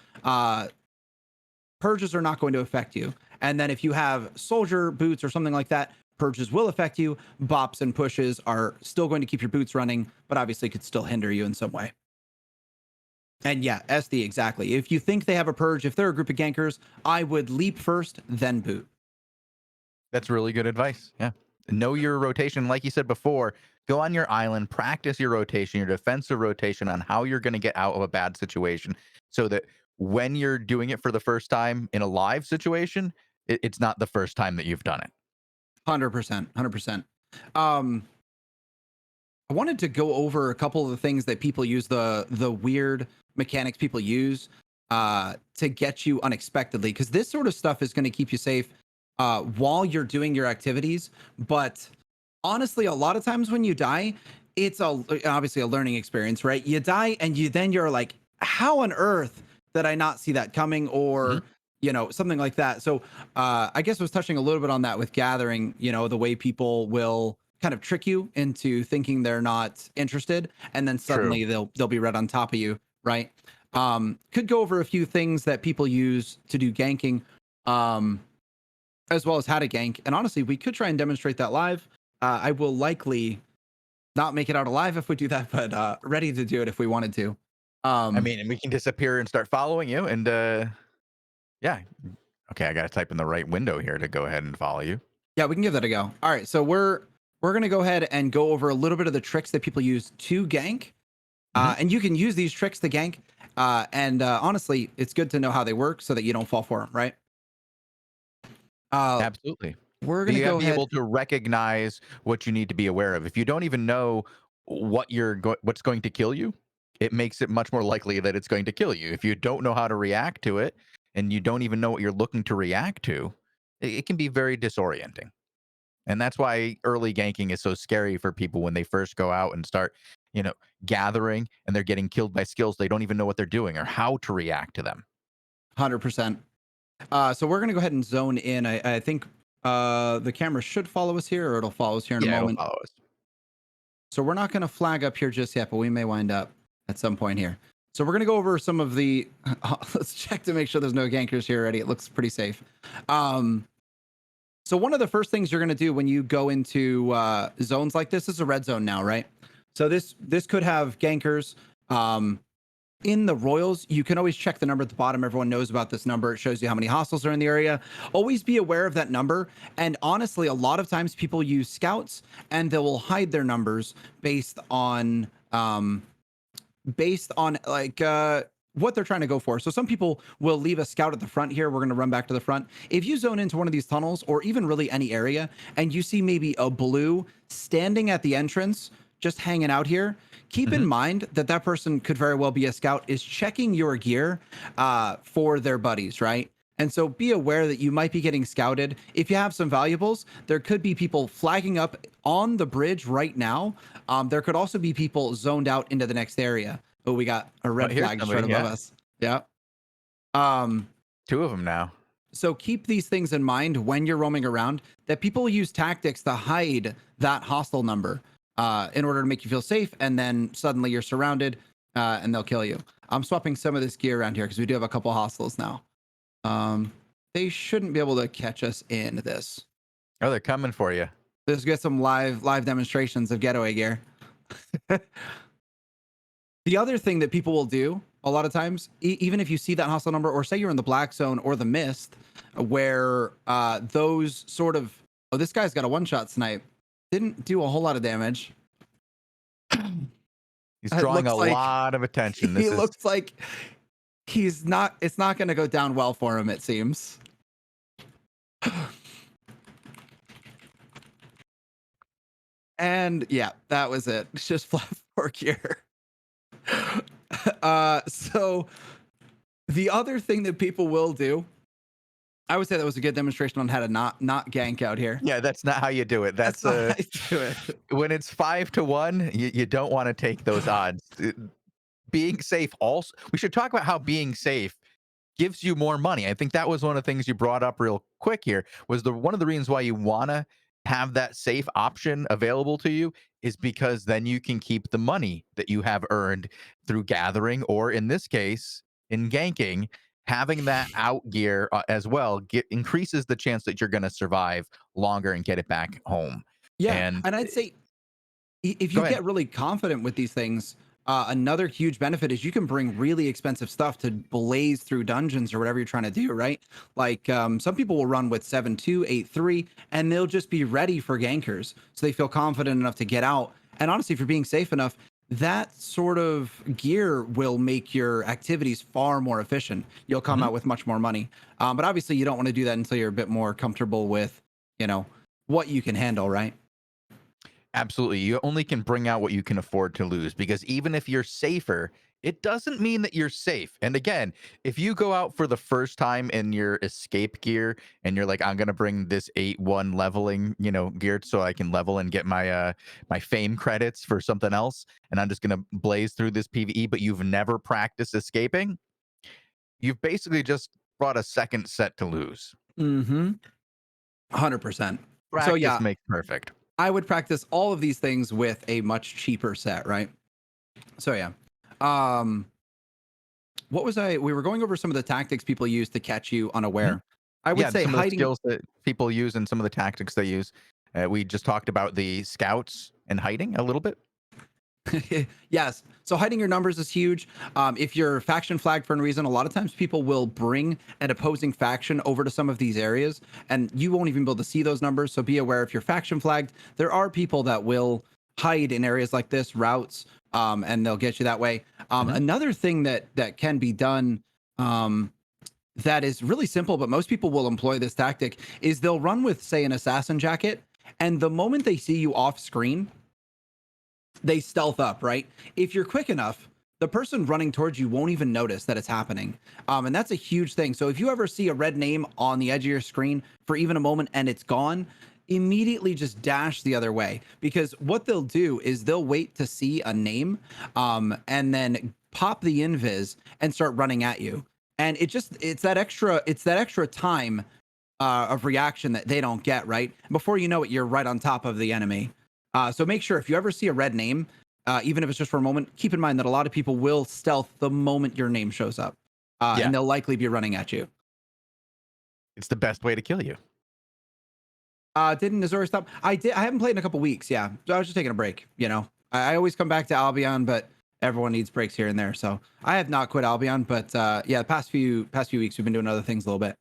Purges are not going to affect you. And then if you have soldier boots or something like that, purges will affect you. Bops and pushes are still going to keep your boots running, but obviously could still hinder you in some way. And yeah, SD, exactly. If you think they have a purge, if they're a group of gankers, I would leap first, then boot. That's really good advice. Yeah. Know your rotation. Like you said before, go on your island, practice your rotation, your defensive rotation on how you're going to get out of a bad situation, so that when you're doing it for the first time in a live situation, it's not the first time that you've done it. 100%. 100%. I wanted to go over a couple of the things that people use, the weird mechanics people use to get you unexpectedly, because this sort of stuff is going to keep you safe while you're doing your activities. But honestly, a lot of times when you die, it's obviously a learning experience, right? You die and you're like, how on earth did I not see that coming? Or something like that. So I guess I was touching a little bit on that with gathering, the way people will kind of trick you into thinking they're not interested, and then True. suddenly they'll be right on top of you, right? Could go over a few things that people use to do ganking, as well as how to gank. And honestly, we could try and demonstrate that live. I will likely not make it out alive if we do that, but ready to do it if we wanted to. I mean, and we can disappear and start following you, and yeah. Okay, I got to type in the right window here to go ahead and follow you. Yeah, we can give that a go. All right, so we're gonna go ahead and go over a little bit of the tricks that people use to gank, and you can use these tricks to gank. And honestly, it's good to know how they work so that you don't fall for them, right? Absolutely. We're You gonna got to go be ahead. able to recognize what you need to be aware of. If you don't even know what's going to kill you, it makes it much more likely that it's going to kill you. If you don't know how to react to it, and you don't even know what you're looking to react to, it can be very disorienting. And that's why early ganking is so scary for people when they first go out and start, you know, gathering, and they're getting killed by skills they don't even know what they're doing or how to react to them. 100%. So we're gonna go ahead and zone in. I think the camera should follow us here, or it'll follow us here in a Yeah, it'll moment. follow us. So we're not gonna flag up here just yet, but we may wind up at some point here. So we're gonna go over some of the. Let's check to make sure there's no gankers here already. It looks pretty safe. So one of the first things you're going to do when you go into zones like this is a red zone now, right? So this could have gankers. In the Royals, you can always check the number at the bottom. Everyone knows about this number. It shows you how many hostiles are in the area. Always be aware of that number. And honestly, a lot of times people use scouts and they will hide their numbers based on like what they're trying to go for. So some people will leave a scout at the front here. We're going to run back to the front. If you zone into one of these tunnels, or even really any area, and you see maybe a blue standing at the entrance, just hanging out here, keep in mind that that person could very well be a scout, is checking your gear for their buddies, right? And so be aware that you might be getting scouted. If you have some valuables, there could be people flagging up on the bridge right now. There could also be people zoned out into the next area. Oh, we got a red here's flag just somebody, right above us. Yeah. Two of them now. So keep these things in mind when you're roaming around, that people use tactics to hide that hostile number in order to make you feel safe. And then suddenly you're surrounded and they'll kill you. I'm swapping some of this gear around here because we do have a couple hostiles now. They shouldn't be able to catch us in this. Oh, they're coming for you. Let's get some live demonstrations of getaway gear. The other thing that people will do a lot of times, even if you see that hostile number, or say you're in the black zone or the mist, where those sort of, oh, this guy's got a one-shot snipe. Didn't do a whole lot of damage. He's drawing a lot of attention. He looks like it's not going to go down well for him, it seems. And yeah, that was it. It's just flat fork here. So the other thing that people will do, I would say that was a good demonstration on how to not gank out here. Yeah, that's not how you do it. That's not how you do it. When it's 5-1, you don't want to take those odds. Being safe also, we should talk about how being safe gives you more money. I think that was one of the things you brought up real quick here, was one of the reasons why you want to have that safe option available to you, is because then you can keep the money that you have earned through gathering, or in this case, in ganking. Having that out gear as well increases the chance that you're going to survive longer and get it back home. Yeah, and I'd say if you get really confident with these things, another huge benefit is you can bring really expensive stuff to blaze through dungeons or whatever you're trying to do, right? Like some people will run with 7.2, 8.3, and they'll just be ready for gankers. So they feel confident enough to get out. And honestly, if you're being safe enough, that sort of gear will make your activities far more efficient. You'll come out with much more money. But obviously, you don't want to do that until you're a bit more comfortable with, what you can handle, right? Absolutely. You only can bring out what you can afford to lose, because even if you're safer it doesn't mean that you're safe. And again, if you go out for the first time in your escape gear and you're like, I'm gonna bring this 8-1 leveling, gear so I can level and get my fame credits for something else, and I'm just gonna blaze through this PvE, but you've never practiced escaping, you've basically just brought a second set to lose. Mm-hmm. 100%. So Practice yeah, makes perfect. I would practice all of these things with a much cheaper set, right? So yeah. Um, we were going over some of the tactics people use to catch you unaware. I would Yeah, say some of the hiding. skills that people use and some of the tactics they use. We just talked about the scouts and hiding a little bit. Yes. So hiding your numbers is huge. If you're faction flagged for any reason, a lot of times people will bring an opposing faction over to some of these areas, and you won't even be able to see those numbers. So be aware, if you're faction flagged, there are people that will hide in areas like this, routes, and they'll get you that way. Another thing that can be done, that is really simple, but most people will employ this tactic, is they'll run with, say, an assassin jacket, and the moment they see you off screen, they stealth up, right? If you're quick enough, the person running towards you won't even notice that it's happening. And that's a huge thing. So if you ever see a red name on the edge of your screen for even a moment and it's gone, immediately just dash the other way, because what they'll do is they'll wait to see a name, and then pop the invis and start running at you. And it's that extra time of reaction that they don't get, right? Before you know it, you're right on top of the enemy. So make sure if you ever see a red name, even if it's just for a moment, keep in mind that a lot of people will stealth the moment your name shows up, and they'll likely be running at you. It's the best way to kill you. Didn't Nazori stop? I did. I haven't played in a couple weeks. Yeah, so I was just taking a break. I always come back to Albion, but everyone needs breaks here and there. So I have not quit Albion, but yeah, the past few weeks we've been doing other things a little bit.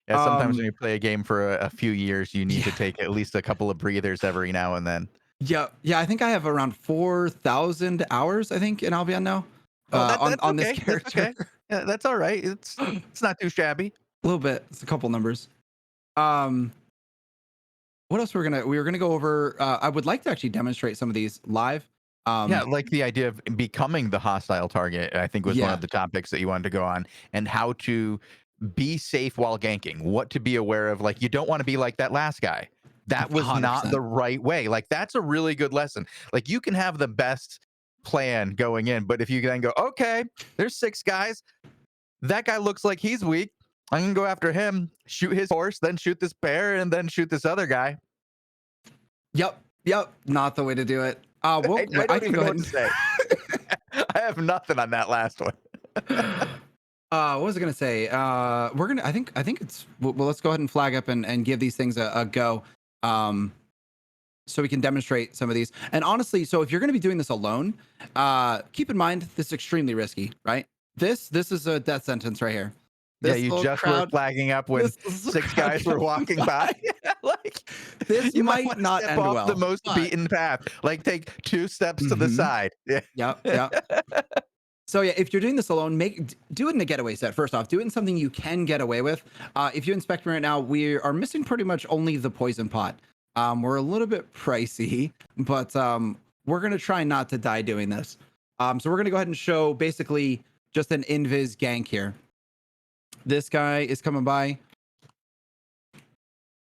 Yeah, sometimes when you play a game for a few years, you need to take at least a couple of breathers every now and then. Yeah. I think I have around 4,000 hours, I think, in Albion now. That's on this okay. character. That's okay. Yeah, that's all right. It's not too shabby. A little bit. It's a couple numbers. What else we were gonna go over? I would like to actually demonstrate some of these live. Yeah, like the idea of becoming the hostile target, I think was one of the topics that you wanted to go on, and how to be safe while ganking, what to be aware of. Like, you don't want to be like that last guy. That was 100%. not the right way. Like, that's a really good lesson. Like, you can have the best plan going in, but if you then go, okay, there's 6 guys, that guy looks like he's weak, I'm gonna go after him, shoot his horse, then shoot this bear, and then shoot this other guy. Yep. Not the way to do it. I I can go ahead and say. I have nothing on that last one. What was I gonna say? I think it's well. Let's go ahead and flag up and give these things a go. So we can demonstrate some of these. And honestly, so if you're gonna be doing this alone, keep in mind this is extremely risky, right? This is a death sentence right here. Yeah, you just were flagging up when 6 guys were walking by. Like, this you might not step end off well. the most beaten path. Like, take 2 steps to the side. Yeah. Yep. So yeah, if you're doing this alone, do it in a getaway set. First off, do it in something you can get away with. If you inspect me right now, we are missing pretty much only the poison pot. We're a little bit pricey, but we're gonna try not to die doing this. So we're gonna go ahead and show basically just an invis gank here. This guy is coming by.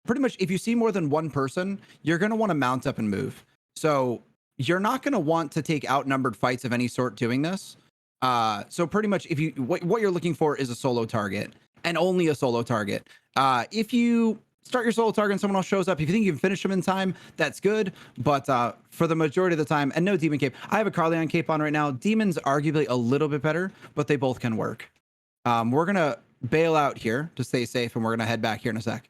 Pretty much, if you see more than one person, you're going to want to mount up and move. So you're not going to want to take outnumbered fights of any sort doing this. So pretty much, if you what you're looking for is a solo target, and only a solo target. If you start your solo target and someone else shows up, if you think you can finish them in time, that's good. But for the majority of the time, and no demon cape. I have a Carleon cape on right now. Demon's arguably a little bit better, but they both can work. We're going to bail out here to stay safe, and we're going to head back here in a sec.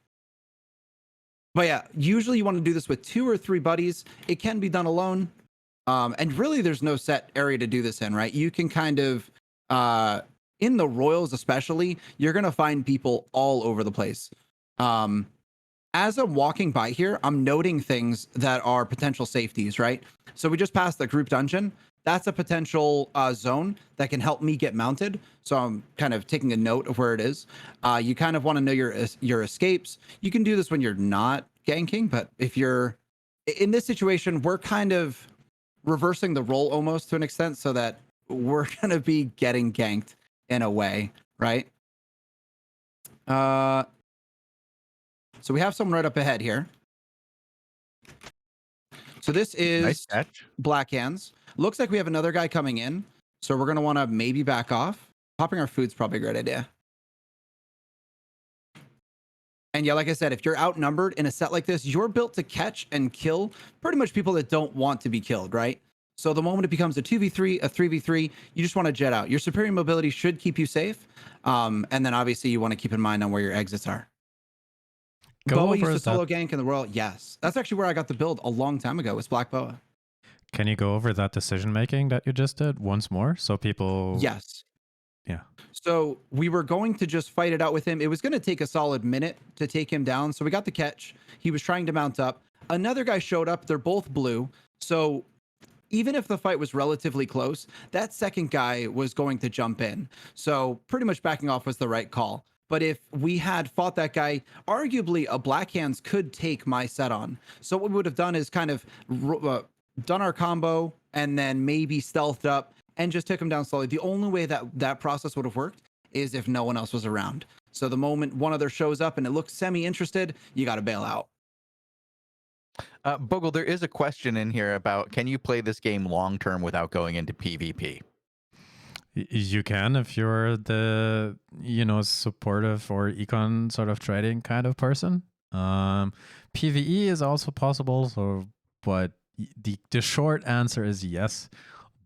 But yeah, usually you want to do this with 2 or 3 buddies. It can be done alone. And really there's no set area to do this in, right? You can kind of, in the Royals especially, you're going to find people all over the place. As I'm walking by here, I'm noting things that are potential safeties, right? So we just passed the group dungeon. That's a potential zone that can help me get mounted. So I'm kind of taking a note of where it is. You kind of want to know your escapes. You can do this when you're not ganking, but if you're in this situation, we're kind of reversing the role almost to an extent, so that we're gonna be getting ganked in a way, right? So we have someone right up ahead here. So this Nice is catch. Black Hands. Looks like we have another guy coming in. So we're going to want to maybe back off. Popping our food's probably a great idea. And yeah, like I said, if you're outnumbered in a set like this, you're built to catch and kill pretty much people that don't want to be killed, right? So the moment it becomes a 2v3, a 3v3, you just want to jet out. Your superior mobility should keep you safe. And then obviously you want to keep in mind on where your exits are. Boa used to solo gank in the world. Yes. That's actually where I got the build a long time ago, was Black Boa. Can you go over that decision making that you just did once more so people? Yes. Yeah. So we were going to just fight it out with him. It was going to take a solid minute to take him down. So we got the catch. He was trying to mount up. Another guy showed up. They're both blue. So even if the fight was relatively close, that second guy was going to jump in. So pretty much backing off was the right call. But if we had fought that guy, arguably a Black Hands could take my set on. So what we would have done is kind of done our combo and then maybe stealthed up and just took him down slowly. The only way that that process would have worked is if no one else was around. So the moment one other shows up and it looks semi-interested, you got to bail out. Bogul, there is a question in here about, can you play this game long-term without going into PvP? You can if you're the, supportive or econ sort of trading kind of person. PvE is also possible, but the short answer is yes.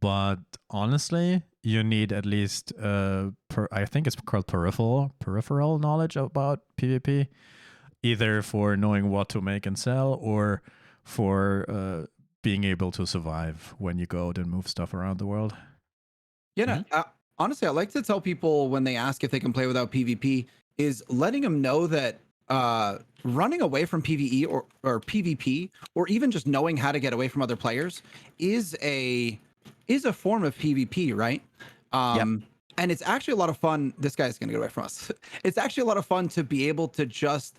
But honestly, you need at least I think it's called peripheral knowledge about PvP, either for knowing what to make and sell or for being able to survive when you go out and move stuff around the world. Yeah, honestly, I like to tell people when they ask if they can play without PvP is letting them know that running away from PvE or PvP, or even just knowing how to get away from other players is a form of PvP, right? And it's actually a lot of fun. This guy's going to get away from us. It's actually a lot of fun to be able to just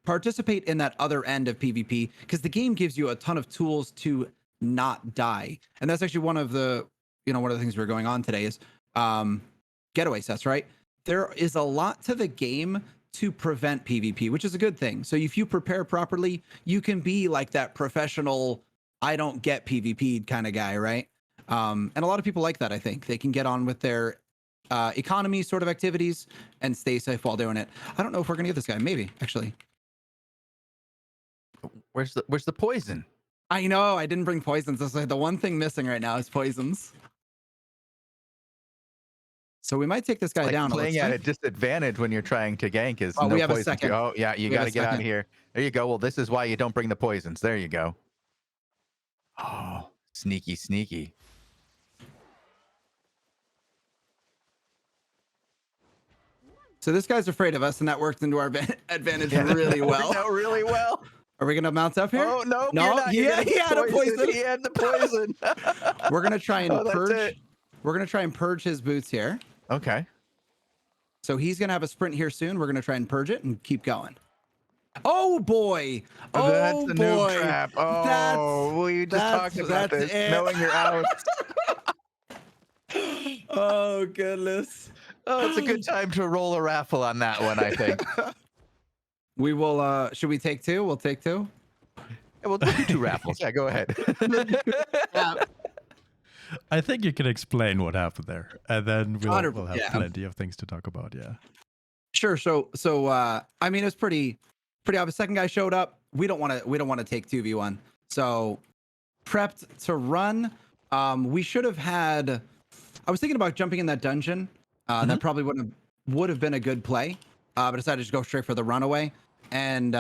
participate in that other end of PvP, because the game gives you a ton of tools to not die. And that's actually one of the things we're going on today is getaway sets, right? There is a lot to the game to prevent PvP, which is a good thing. So if you prepare properly, you can be like that professional, I don't get PvP kind of guy, right? And a lot of people like that, I think. They can get on with their economy sort of activities and stay safe while doing it. I don't know if we're going to get this guy. Maybe, actually. Where's the poison? I know, I didn't bring poisons. That's the one thing missing right now is poisons. So we might take this guy down. Playing at a disadvantage when you're trying to gank is no we have poison. a second. Oh yeah, you got to get out of here. There you go. Well, this is why you don't bring the poisons. There you go. Oh, sneaky. So this guy's afraid of us, and that worked into our advantage really well. Really well. Are we gonna mount up here? Oh no, no, he had a poison. He had the poison. We're gonna try and purge. We're gonna try and purge his boots here. Okay. So he's gonna have a sprint here soon. We're gonna try and purge it and keep going. Oh boy! Oh that's the boy! noob trap. Oh, we just talked about this. Knowing you're out. Oh goodness! Oh, it's a good time to roll a raffle on that one, I think. We will. Should we take two? We'll take two. Yeah, we'll do 2 raffles. Yeah, go ahead. I think you can explain what happened there, and then we'll have plenty of things to talk about. Yeah. Sure. So I mean, it's pretty obvious. Second guy showed up. We don't want to take 2v1. So prepped to run. We should have had. I was thinking about jumping in that dungeon. That probably would have been a good play. But decided to go straight for the runaway. And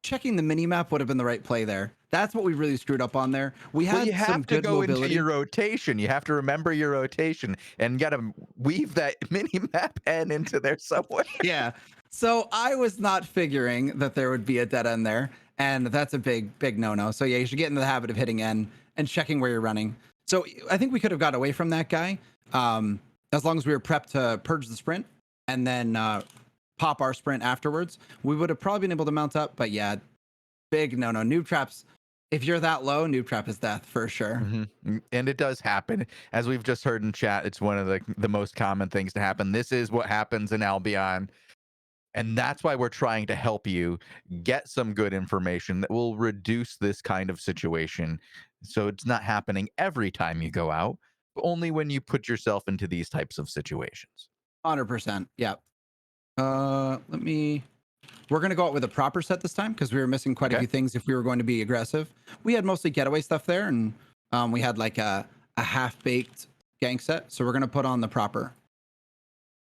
checking the mini map would have been the right play there. That's what we really screwed up on there. We had you have some to good go mobility. into your rotation. You have to remember your rotation and got to weave that mini map N into there somewhere. Yeah. So I was not figuring that there would be a dead end there, and that's a big no-no. So yeah, you should get into the habit of hitting N and checking where you're running. So I think we could have got away from that guy, as long as we were prepped to purge the sprint and then pop our sprint afterwards. We would have probably been able to mount up, but yeah, big no-no. Noob traps If you're that low, noob trap is death for sure. And it does happen. As we've just heard in chat, it's one of the most common things to happen. This is what happens in Albion. And that's why we're trying to help you get some good information that will reduce this kind of situation. So it's not happening every time you go out, but only when you put yourself into these types of situations. 100%. Yeah. We're going to go out with a proper set this time because we were missing quite a few things if we were going to be aggressive. We had mostly getaway stuff there, and we had like a half-baked gank set. So we're going to put on the proper.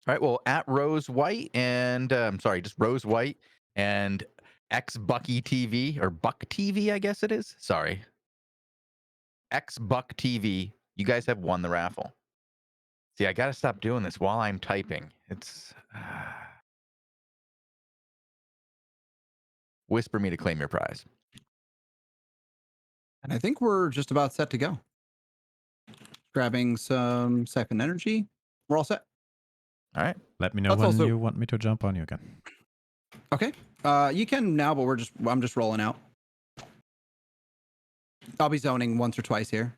All right. Well, at Rose White and I'm sorry, just Rose White and X Bucky TV or Buck TV, I guess it is. Sorry. X Buck TV. You guys have won the raffle. See, I got to stop doing this while I'm typing. It's whisper me to claim your prize. And I think we're just about set to go. Grabbing some siphon energy. We're all set. All right. Let me know when you want me to jump on you again. Okay. You can now, but I'm just rolling out. I'll be zoning once or twice here.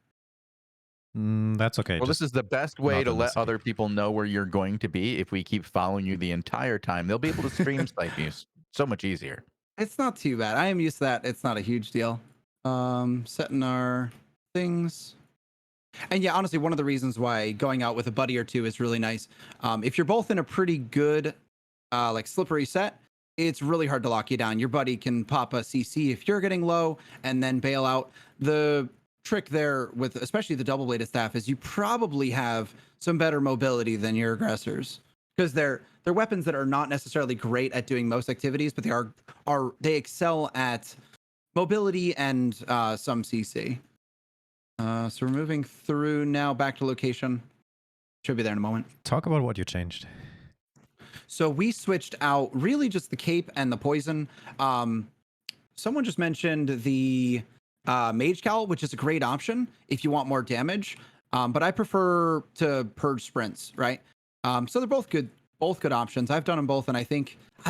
That's okay. Well, this is the best way to let other people know where you're going to be. If we keep following you the entire time, they'll be able to stream snipe you so much easier. It's not too bad. I am used to that. It's not a huge deal. Setting our things. And yeah, honestly, one of the reasons why going out with a buddy or two is really nice. If you're both in a pretty good, like slippery set, it's really hard to lock you down. Your buddy can pop a CC if you're getting low and then bail out. The trick there with especially the double-bladed staff is you probably have some better mobility than your aggressors because they're weapons that are not necessarily great at doing most activities, but they excel at mobility and some CC. So we're moving through now back to location. Should be there in a moment. Talk about what you changed. So we switched out really just the cape and the poison. Someone just mentioned the mage cowl, which is a great option if you want more damage. But I prefer to purge sprints, right? So they're both good options. I've done them both, and I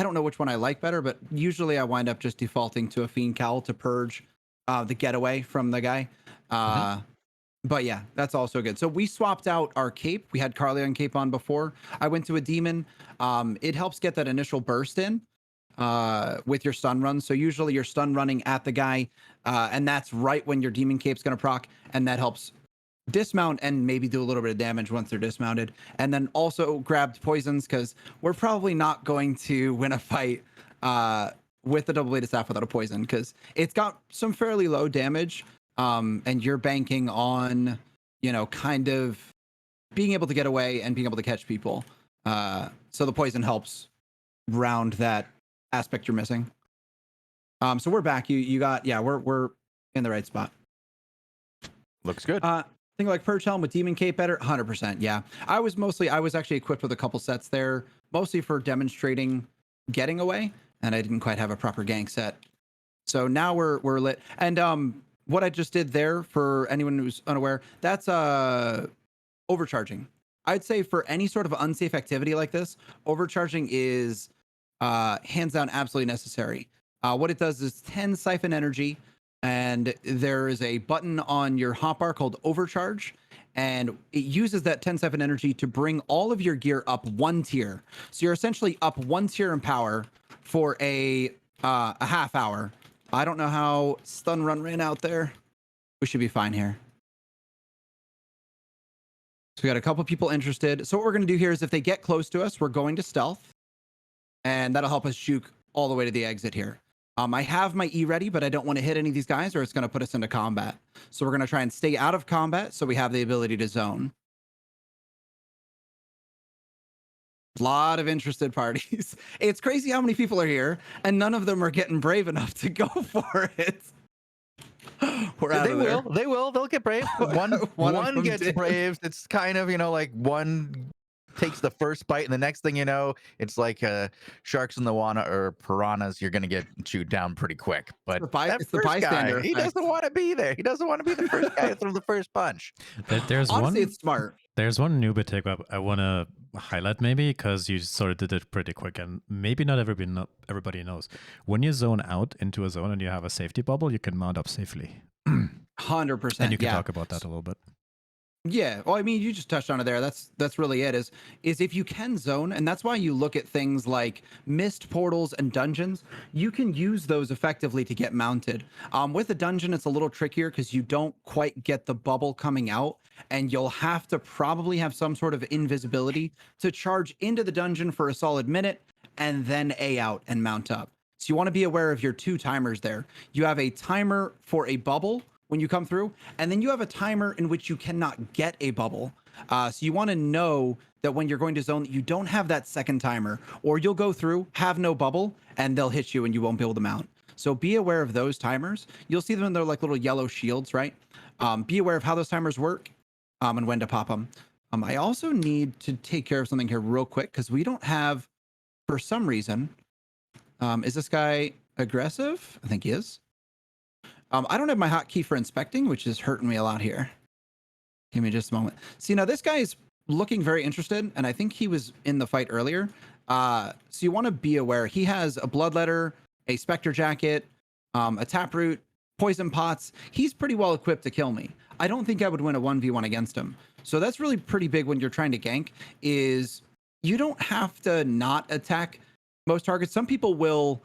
don't know which one I like better, but usually I wind up just defaulting to a fiend cowl to purge the getaway from the guy. But yeah, that's also good. So we swapped out our cape. We had Carleon cape on before. I went to a demon. It helps get that initial burst in with your stun run. So usually you're stun running at the guy, and that's right when your demon cape's going to proc, and that helps dismount and maybe do a little bit of damage once they're dismounted. And then also grabbed poisons because we're probably not going to win a fight with the double-bladed staff without a poison because it's got some fairly low damage. And you're banking on, kind of being able to get away and being able to catch people. So the poison helps round that aspect you're missing. So we're back. We're in the right spot. Looks good. Think like Purge Helm with Demon Cape better? 100%. Yeah. I was actually equipped with a couple sets there, mostly for demonstrating getting away, and I didn't quite have a proper gank set. So now we're lit. And what I just did there, for anyone who's unaware, that's overcharging. I'd say for any sort of unsafe activity like this, overcharging is hands down absolutely necessary. What it does is 10 siphon energy, and there is a button on your hotbar called Overcharge, and it uses that 10 siphon energy to bring all of your gear up one tier. So you're essentially up one tier in power for a half hour. I don't know how stun run ran out there. We should be fine here. So we got a couple people interested. So what we're going to do here is if they get close to us, we're going to stealth. And that'll help us juke all the way to the exit here. I have my E ready, but I don't want to hit any of these guys or it's going to put us into combat. So we're going to try and stay out of combat so we have the ability to zone. A lot of interested parties. It's crazy how many people are here, and none of them are getting brave enough to go for it. We're out of there. They will. They'll get brave. One gets brave. It's kind of, like one takes the first bite, and the next thing you know, it's like sharks in the water or piranhas. You're going to get chewed down pretty quick. But it's the bystander guy, he doesn't want to be there. He doesn't want to be the first guy to throw the first punch. Honestly, it's smart. There's one noob tip I want to highlight maybe because you sort of did it pretty quick, and maybe not everybody knows. When you zone out into a zone and you have a safety bubble, you can mount up safely. 100%. And you can yeah. talk about that a little bit. Yeah, well, I mean, you just touched on it there. That's really it. Is if you can zone, and that's why you look at things like mist portals and dungeons. You can use those effectively to get mounted. With a dungeon, it's a little trickier because you don't quite get the bubble coming out, and you'll have to probably have some sort of invisibility to charge into the dungeon for a solid minute and then A out and mount up. So you want to be aware of your 2 timers there. You have a timer for a bubble when you come through, and then you have a timer in which you cannot get a bubble. So you want to know that when you're going to zone, you don't have that second timer, or you'll go through, have no bubble, and they'll hit you and you won't be able to mount. So be aware of those timers. You'll see them in their like little yellow shields, right? Be aware of how those timers work and when to pop them. I also need to take care of something here real quick because we don't have, for some reason, is this guy aggressive? I think he is. I don't have my hotkey for inspecting, which is hurting me a lot here. Give me just a moment. See, now this guy is looking very interested, and I think he was in the fight earlier. So you want to be aware. He has a bloodletter, a specter jacket, a taproot, poison pots. He's pretty well equipped to kill me. I don't think I would win a 1v1 against him. So that's really pretty big when you're trying to gank, is you don't have to not attack most targets. Some people will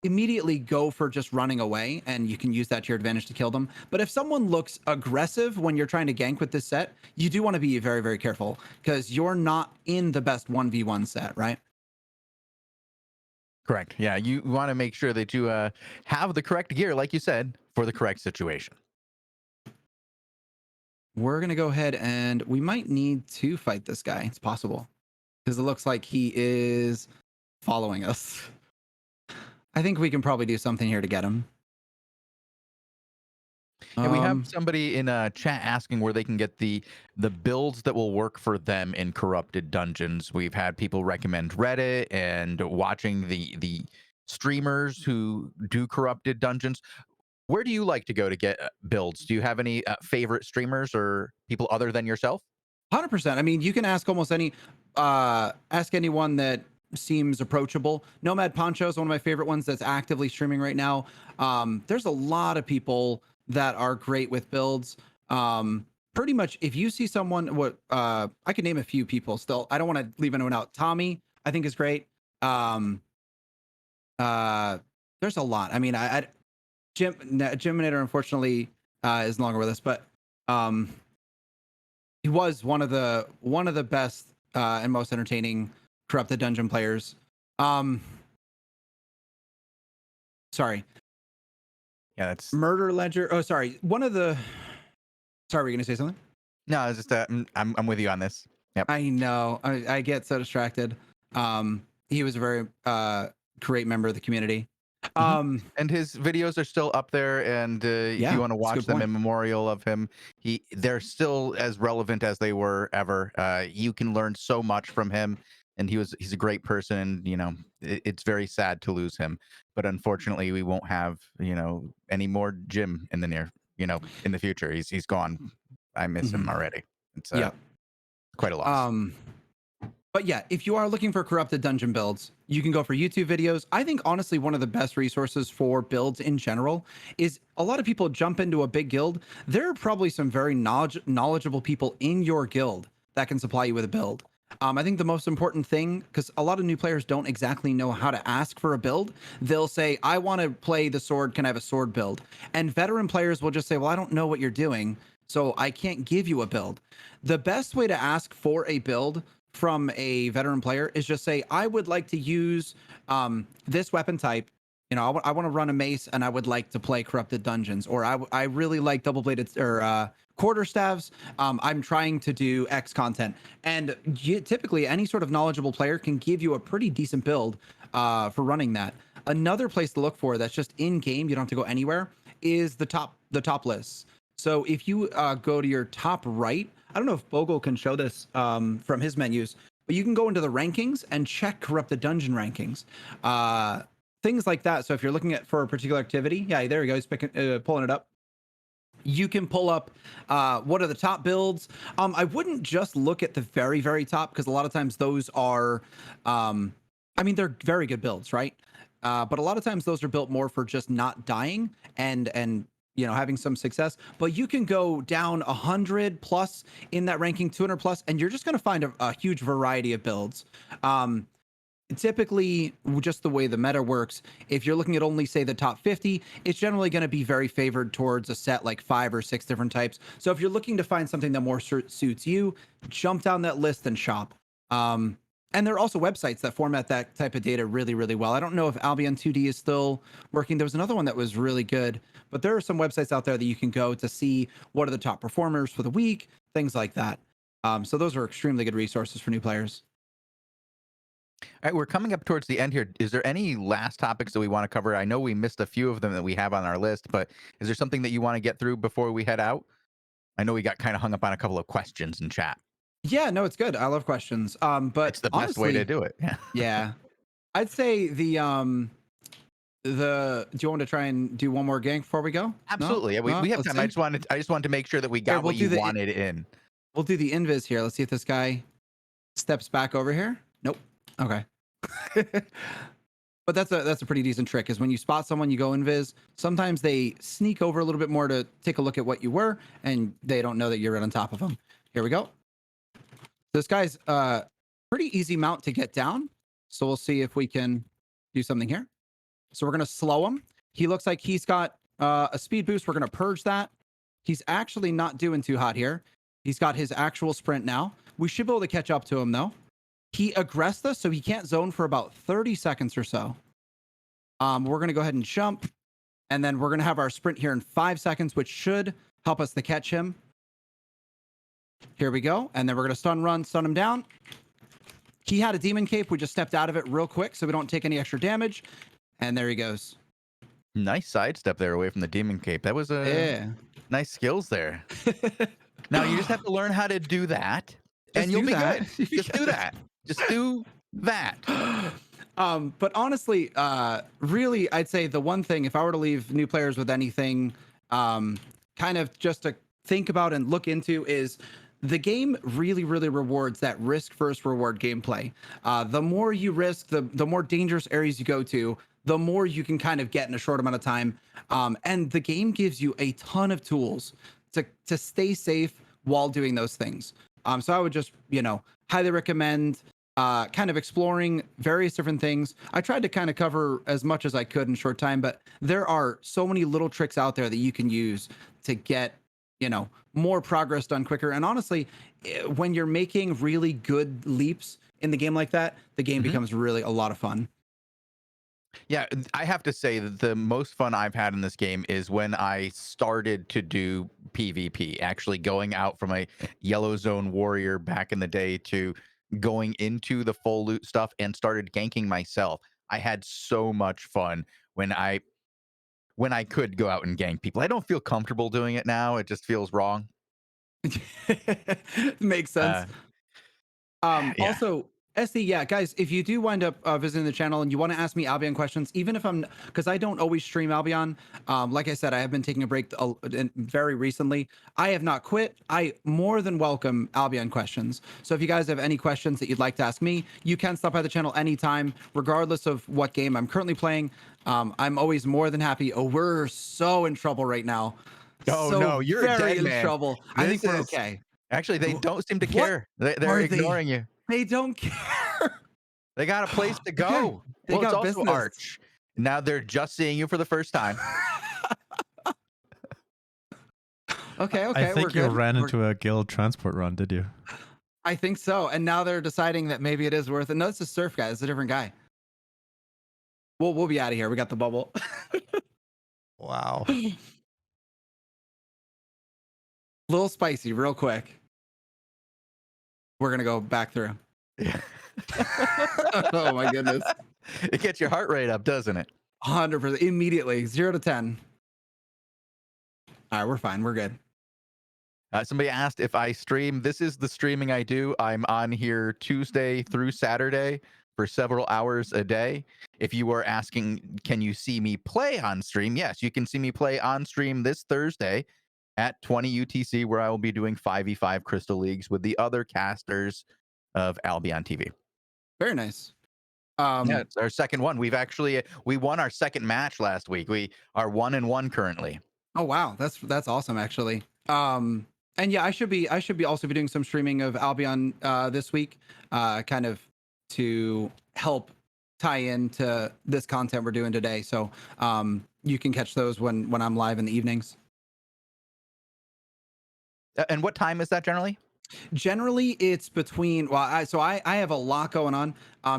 immediately go for just running away, and you can use that to your advantage to kill them. But if someone looks aggressive when you're trying to gank with this set, you do want to be very, very careful because you're not in the best 1v1 set, right? Correct. Yeah, you want to make sure that you have the correct gear, like you said, for the correct situation. We're going to go ahead and we might need to fight this guy. It's possible because it looks like he is following us. I think we can probably do something here to get him. And we have somebody in chat asking where they can get the builds that will work for them in corrupted dungeons. We've had people recommend Reddit and watching the streamers who do corrupted dungeons. Where do you like to go to get builds? Do you have any favorite streamers or people other than yourself? 100%. I mean, you can ask almost ask anyone that seems approachable. Nomad Poncho is one of my favorite ones that's actively streaming right now. There's a lot of people that are great with builds. Pretty much if you see someone, I could name a few people still. I don't want to leave anyone out. Tommy, I think is great. There's a lot. I mean, Jiminator unfortunately is no longer with us, but he was one of the best and most entertaining corrupted dungeon players. Sorry. Yeah, that's Murder Ledger. Oh, sorry. Sorry, were you gonna say something? no. It's just I'm with you on this. Yep. I know. I get so distracted. He was a very great member of the community. And his videos are still up there, and if Yeah, you want to that's a watch good them point. in memorial of him, they're still as relevant as they were ever. You can learn so much from him, and he's a great person, and it's very sad to lose him. But unfortunately, we won't have any more Jim in the in the future. He's gone. I miss him already. It's quite a loss. But yeah, if you are looking for corrupted dungeon builds, you can go for YouTube videos. I think honestly, one of the best resources for builds in general is a lot of people jump into a big guild. There are probably some very knowledgeable people in your guild that can supply you with a build. I think the most important thing, because a lot of new players don't exactly know how to ask for a build. They'll say, I want to play the sword. Can I have a sword build? And veteran players will just say, well, I don't know what you're doing, so I can't give you a build. The best way to ask for a build from a veteran player is just say, I would like to use this weapon type. I want to run a mace and I would like to play corrupted dungeons, or I really like double-bladed or quarterstaves. I'm trying to do X content. And typically any sort of knowledgeable player can give you a pretty decent build for running that. Another place to look for that's just in game, you don't have to go anywhere, is the top lists. So if you go to your top right, I don't know if Bogul can show this from his menus, but you can go into the rankings and check corrupted dungeon rankings. Things like that. So if you're looking for a particular activity, yeah, there you go. He's pulling it up. You can pull up what are the top builds. I wouldn't just look at the very, very top, because a lot of times those are, I mean, they're very good builds, right? But a lot of times those are built more for just not dying and having some success. But you can go down 100 plus in that ranking, 200 plus, and you're just going to find a huge variety of builds. Typically, just the way the meta works, if you're looking at only, say, the top 50, it's generally going to be very favored towards a set like 5 or 6 different types. So if you're looking to find something that more suits you, jump down that list and shop. And there are also websites that format that type of data really, really well. I don't know if Albion 2D is still working. There was another one that was really good, but there are some websites out there that you can go to see what are the top performers for the week, things like that. So those are extremely good resources for new players. All right, we're coming up towards the end here. Is there any last topics that we want to cover? I know we missed a few of them that we have on our list, but is there something that you want to get through before we head out? I know we got kind of hung up on a couple of questions in chat. Yeah, no, it's good. I love questions. But It's the best way to do it. Yeah. Yeah. I'd say do you want to try and do one more gank before we go? Absolutely. Yeah, we have Let's time. see. I just wanted to make sure that we got what you wanted in. We'll do the invis here. Let's see if this guy steps back over here. Nope. Okay. But that's a pretty decent trick, is when you spot someone, you go invis. Sometimes they sneak over a little bit more to take a look at what you were, and they don't know that you're right on top of them. Here we go. This guy's pretty easy mount to get down. So we'll see if we can do something here. So we're going to slow him. He looks like he's got a speed boost. We're going to purge that. He's actually not doing too hot here. He's got his actual sprint now. We should be able to catch up to him, though. He aggressed us, so he can't zone for about 30 seconds or so. We're going to go ahead and jump. And then we're going to have our sprint here in 5 seconds, which should help us to catch him. Here we go. And then we're going to stun him down. He had a demon cape. We just stepped out of it real quick so we don't take any extra damage. And there he goes. Nice sidestep there away from the demon cape. That was nice skills there. Now you just have to learn how to do that, and you'll be good. Just do that. Just do that. But honestly, really, I'd say the one thing, if I were to leave new players with anything, kind of just to think about and look into, is the game really, really rewards that risk first reward gameplay. The more you risk, the more dangerous areas you go to, the more you can kind of get in a short amount of time. And the game gives you a ton of tools to stay safe while doing those things. So I would just, highly recommend kind of exploring various different things. I tried to kind of cover as much as I could in a short time, but there are so many little tricks out there that you can use to get, more progress done quicker. And honestly, when you're making really good leaps in the game like that, the game becomes really a lot of fun. Yeah, I have to say that the most fun I've had in this game is when I started to do PvP, actually going out from a yellow zone warrior back in the day to going into the full loot stuff and started ganking myself. I had so much fun when I could go out and gank people. I don't feel comfortable doing it now. It just feels wrong. Makes sense. Yeah. Also, SE, yeah, guys, if you do wind up visiting the channel and you want to ask me Albion questions, even if because I don't always stream Albion. Like I said, I have been taking a break very recently. I have not quit. I more than welcome Albion questions. So if you guys have any questions that you'd like to ask me, you can stop by the channel anytime, regardless of what game I'm currently playing. I'm always more than happy. Oh, we're so in trouble right now. Oh, so no, you're very dead, man. in trouble. I think we're okay. Actually, they don't seem to care. They're ignoring you. They don't care. They got a place to go. They got it's also business. Arch. Now they're just seeing you for the first time. Okay, I think you good. ran into a guild transport run, did you? I think so. And now they're deciding that maybe it is worth it. No, it's a surf guy. It's a different guy. We'll be out of here. We got the bubble. Wow. Little spicy, real quick. We're gonna go back through. Yeah. Oh my goodness. It gets your heart rate up, doesn't it? 100% immediately. 0 to 10. All right, we're fine. We're good. Somebody asked if I stream. This is the streaming I do. I'm on here Tuesday through Saturday for several hours a day. If you were asking, can you see me play on stream? Yes, you can see me play on stream this Thursday at 20 UTC, where I will be doing 5v5 Crystal Leagues with the other casters of Albion TV. Very nice. Yeah, it's our second one. We won our second match last week. We are 1-1 currently. Oh wow, that's awesome actually. And yeah, I should be also be doing some streaming of Albion this week, kind of to help tie into this content we're doing today. So you can catch those when I'm live in the evenings. And what time is that generally? Generally, it's between I have a lot going on.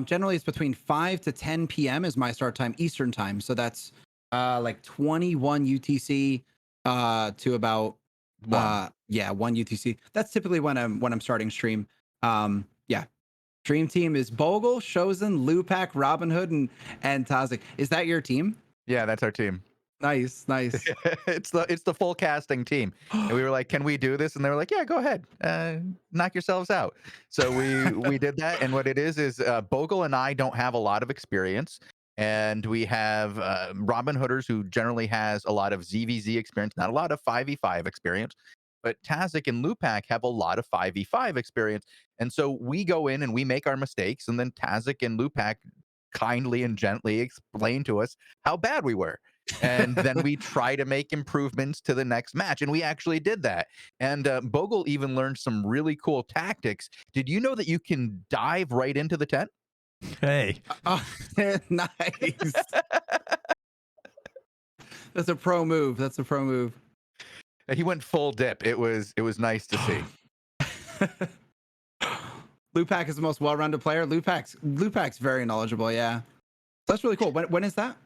Generally, it's between 5 to 10 p.m. is my start time Eastern time. So that's like 21 UTC to about 1 UTC. That's typically when I'm starting stream. Yeah. Stream team is Bogul, Shozen, Lupak, Robin Hood, and Tazik. Is that your team? Yeah, that's our team. Nice. It's the full casting team. And we were like, can we do this? And they were like, yeah, go ahead. Knock yourselves out. So we did that. And what it is Bogul and I don't have a lot of experience. And we have Robin Hooders, who generally has a lot of ZVZ experience, not a lot of 5v5 experience. But Tazik and Lupak have a lot of 5v5 experience. And so we go in and we make our mistakes. And then Tazik and Lupak kindly and gently explain to us how bad we were. And then we try to make improvements to the next match. And we actually did that. And Bogul even learned some really cool tactics. Did you know that you can dive right into the tent? Hey. Nice. That's a pro move. He went full dip. It was nice to see. Lupak is the most well-rounded player. Lupak's very knowledgeable. Yeah, that's really cool. When is that?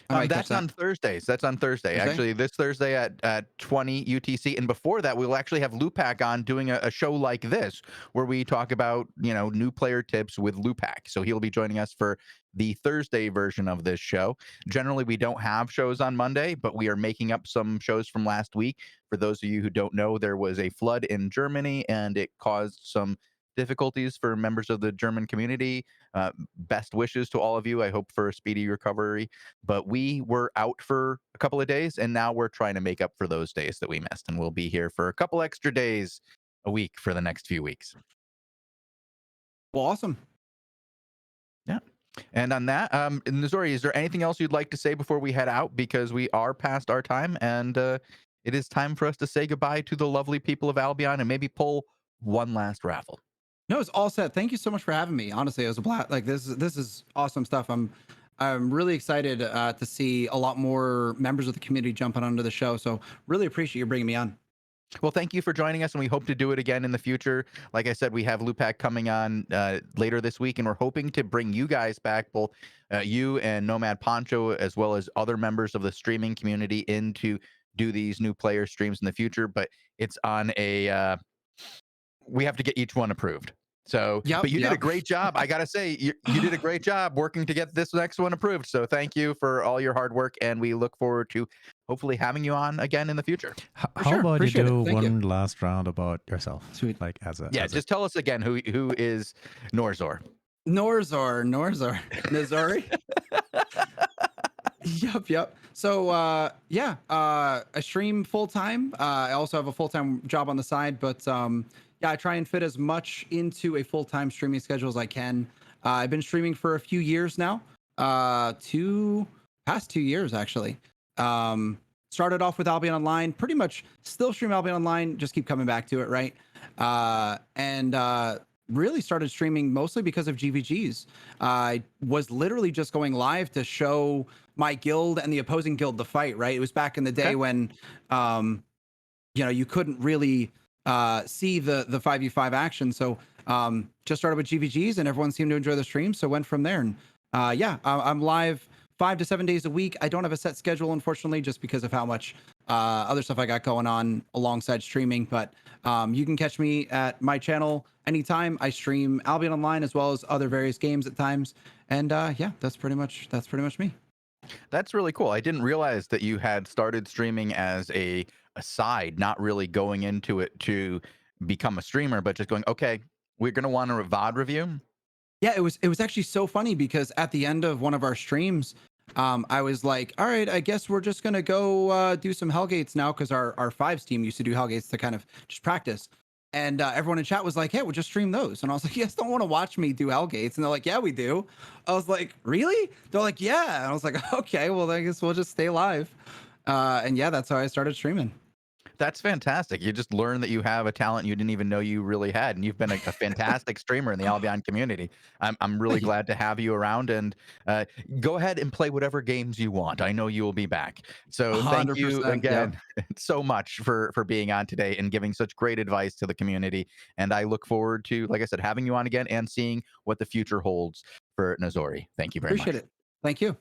That's on Thursdays. That's on Thursday. Actually, this Thursday at 20 UTC. And before that, we'll actually have Lupak on doing a show like this, where we talk about, new player tips with Lupak. So he'll be joining us for the Thursday version of this show. Generally, we don't have shows on Monday, but we are making up some shows from last week. For those of you who don't know, there was a flood in Germany, and it caused some difficulties for members of the German community. Best wishes to all of you. I hope for a speedy recovery. But we were out for a couple of days, and now we're trying to make up for those days that we missed. And we'll be here for a couple extra days a week for the next few weeks. Well, awesome. Yeah. And on that, Nazori, is there anything else you'd like to say before we head out? Because we are past our time, and it is time for us to say goodbye to the lovely people of Albion and maybe pull one last raffle. No, it's all set. Thank you so much for having me. Honestly, it was a blast. Like this is awesome stuff. I'm really excited to see a lot more members of the community jumping onto the show. So really appreciate you bringing me on. Well, thank you for joining us, and we hope to do it again in the future. Like I said, we have Lupak coming on later this week, and we're hoping to bring you guys back, both you and Nomad Poncho, as well as other members of the streaming community, in to do these new player streams in the future. But it's on a we have to get each one approved. So, but you did a great job. I got to say, you did a great job working to get this next one approved. So thank you for all your hard work, and we look forward to hopefully having you on again in the future. How about you do one last round about yourself? Sweet. Like as a just tell us again who is Nazori. Nazori. Yep. So I stream full time. I also have a full time job on the side, but I try and fit as much into a full time streaming schedule as I can. I've been streaming for a few years now, past 2 years actually. Started off with Albion Online, pretty much still stream Albion Online, just keep coming back to it, right? And really started streaming mostly because of GVGs. I was literally just going live to show my guild and the opposing guild the fight, right? It was back in the day when, you couldn't really see the 5v5 action. So just started with GVGs, and everyone seemed to enjoy the stream. So went from there. And I'm live 5 to 7 days a week. I don't have a set schedule, unfortunately, just because of how much other stuff I got going on alongside streaming. But you can catch me at my channel anytime. I stream Albion Online as well as other various games at times. And that's pretty much me. That's really cool. I didn't realize that you had started streaming as a side, not really going into it to become a streamer, but just going, okay, we're going to want a VOD review. Yeah, it was actually so funny because at the end of one of our streams, I was like, all right, I guess we're just gonna go do some hellgates now because our fives team used to do hellgates to kind of just practice. And everyone in chat was like, "Hey, we'll just stream those." And I was like, "You guys don't want to watch me do hellgates?" And they're like, "Yeah, we do." I was like, "Really?" They're like, "Yeah." And I was like, "Okay, well, I guess we'll just stay live." And yeah, that's how I started streaming. That's fantastic. You just learned that you have a talent you didn't even know you really had, and you've been a fantastic streamer in the Albion community. I'm really Thank you. glad to have you around, and go ahead and play whatever games you want. I know you will be back. So thank you 100%. Yeah. again so much for being on today and giving such great advice to the community. And I look forward to, like I said, having you on again and seeing what the future holds for Nazori. Thank you very Appreciate much. it. Thank you.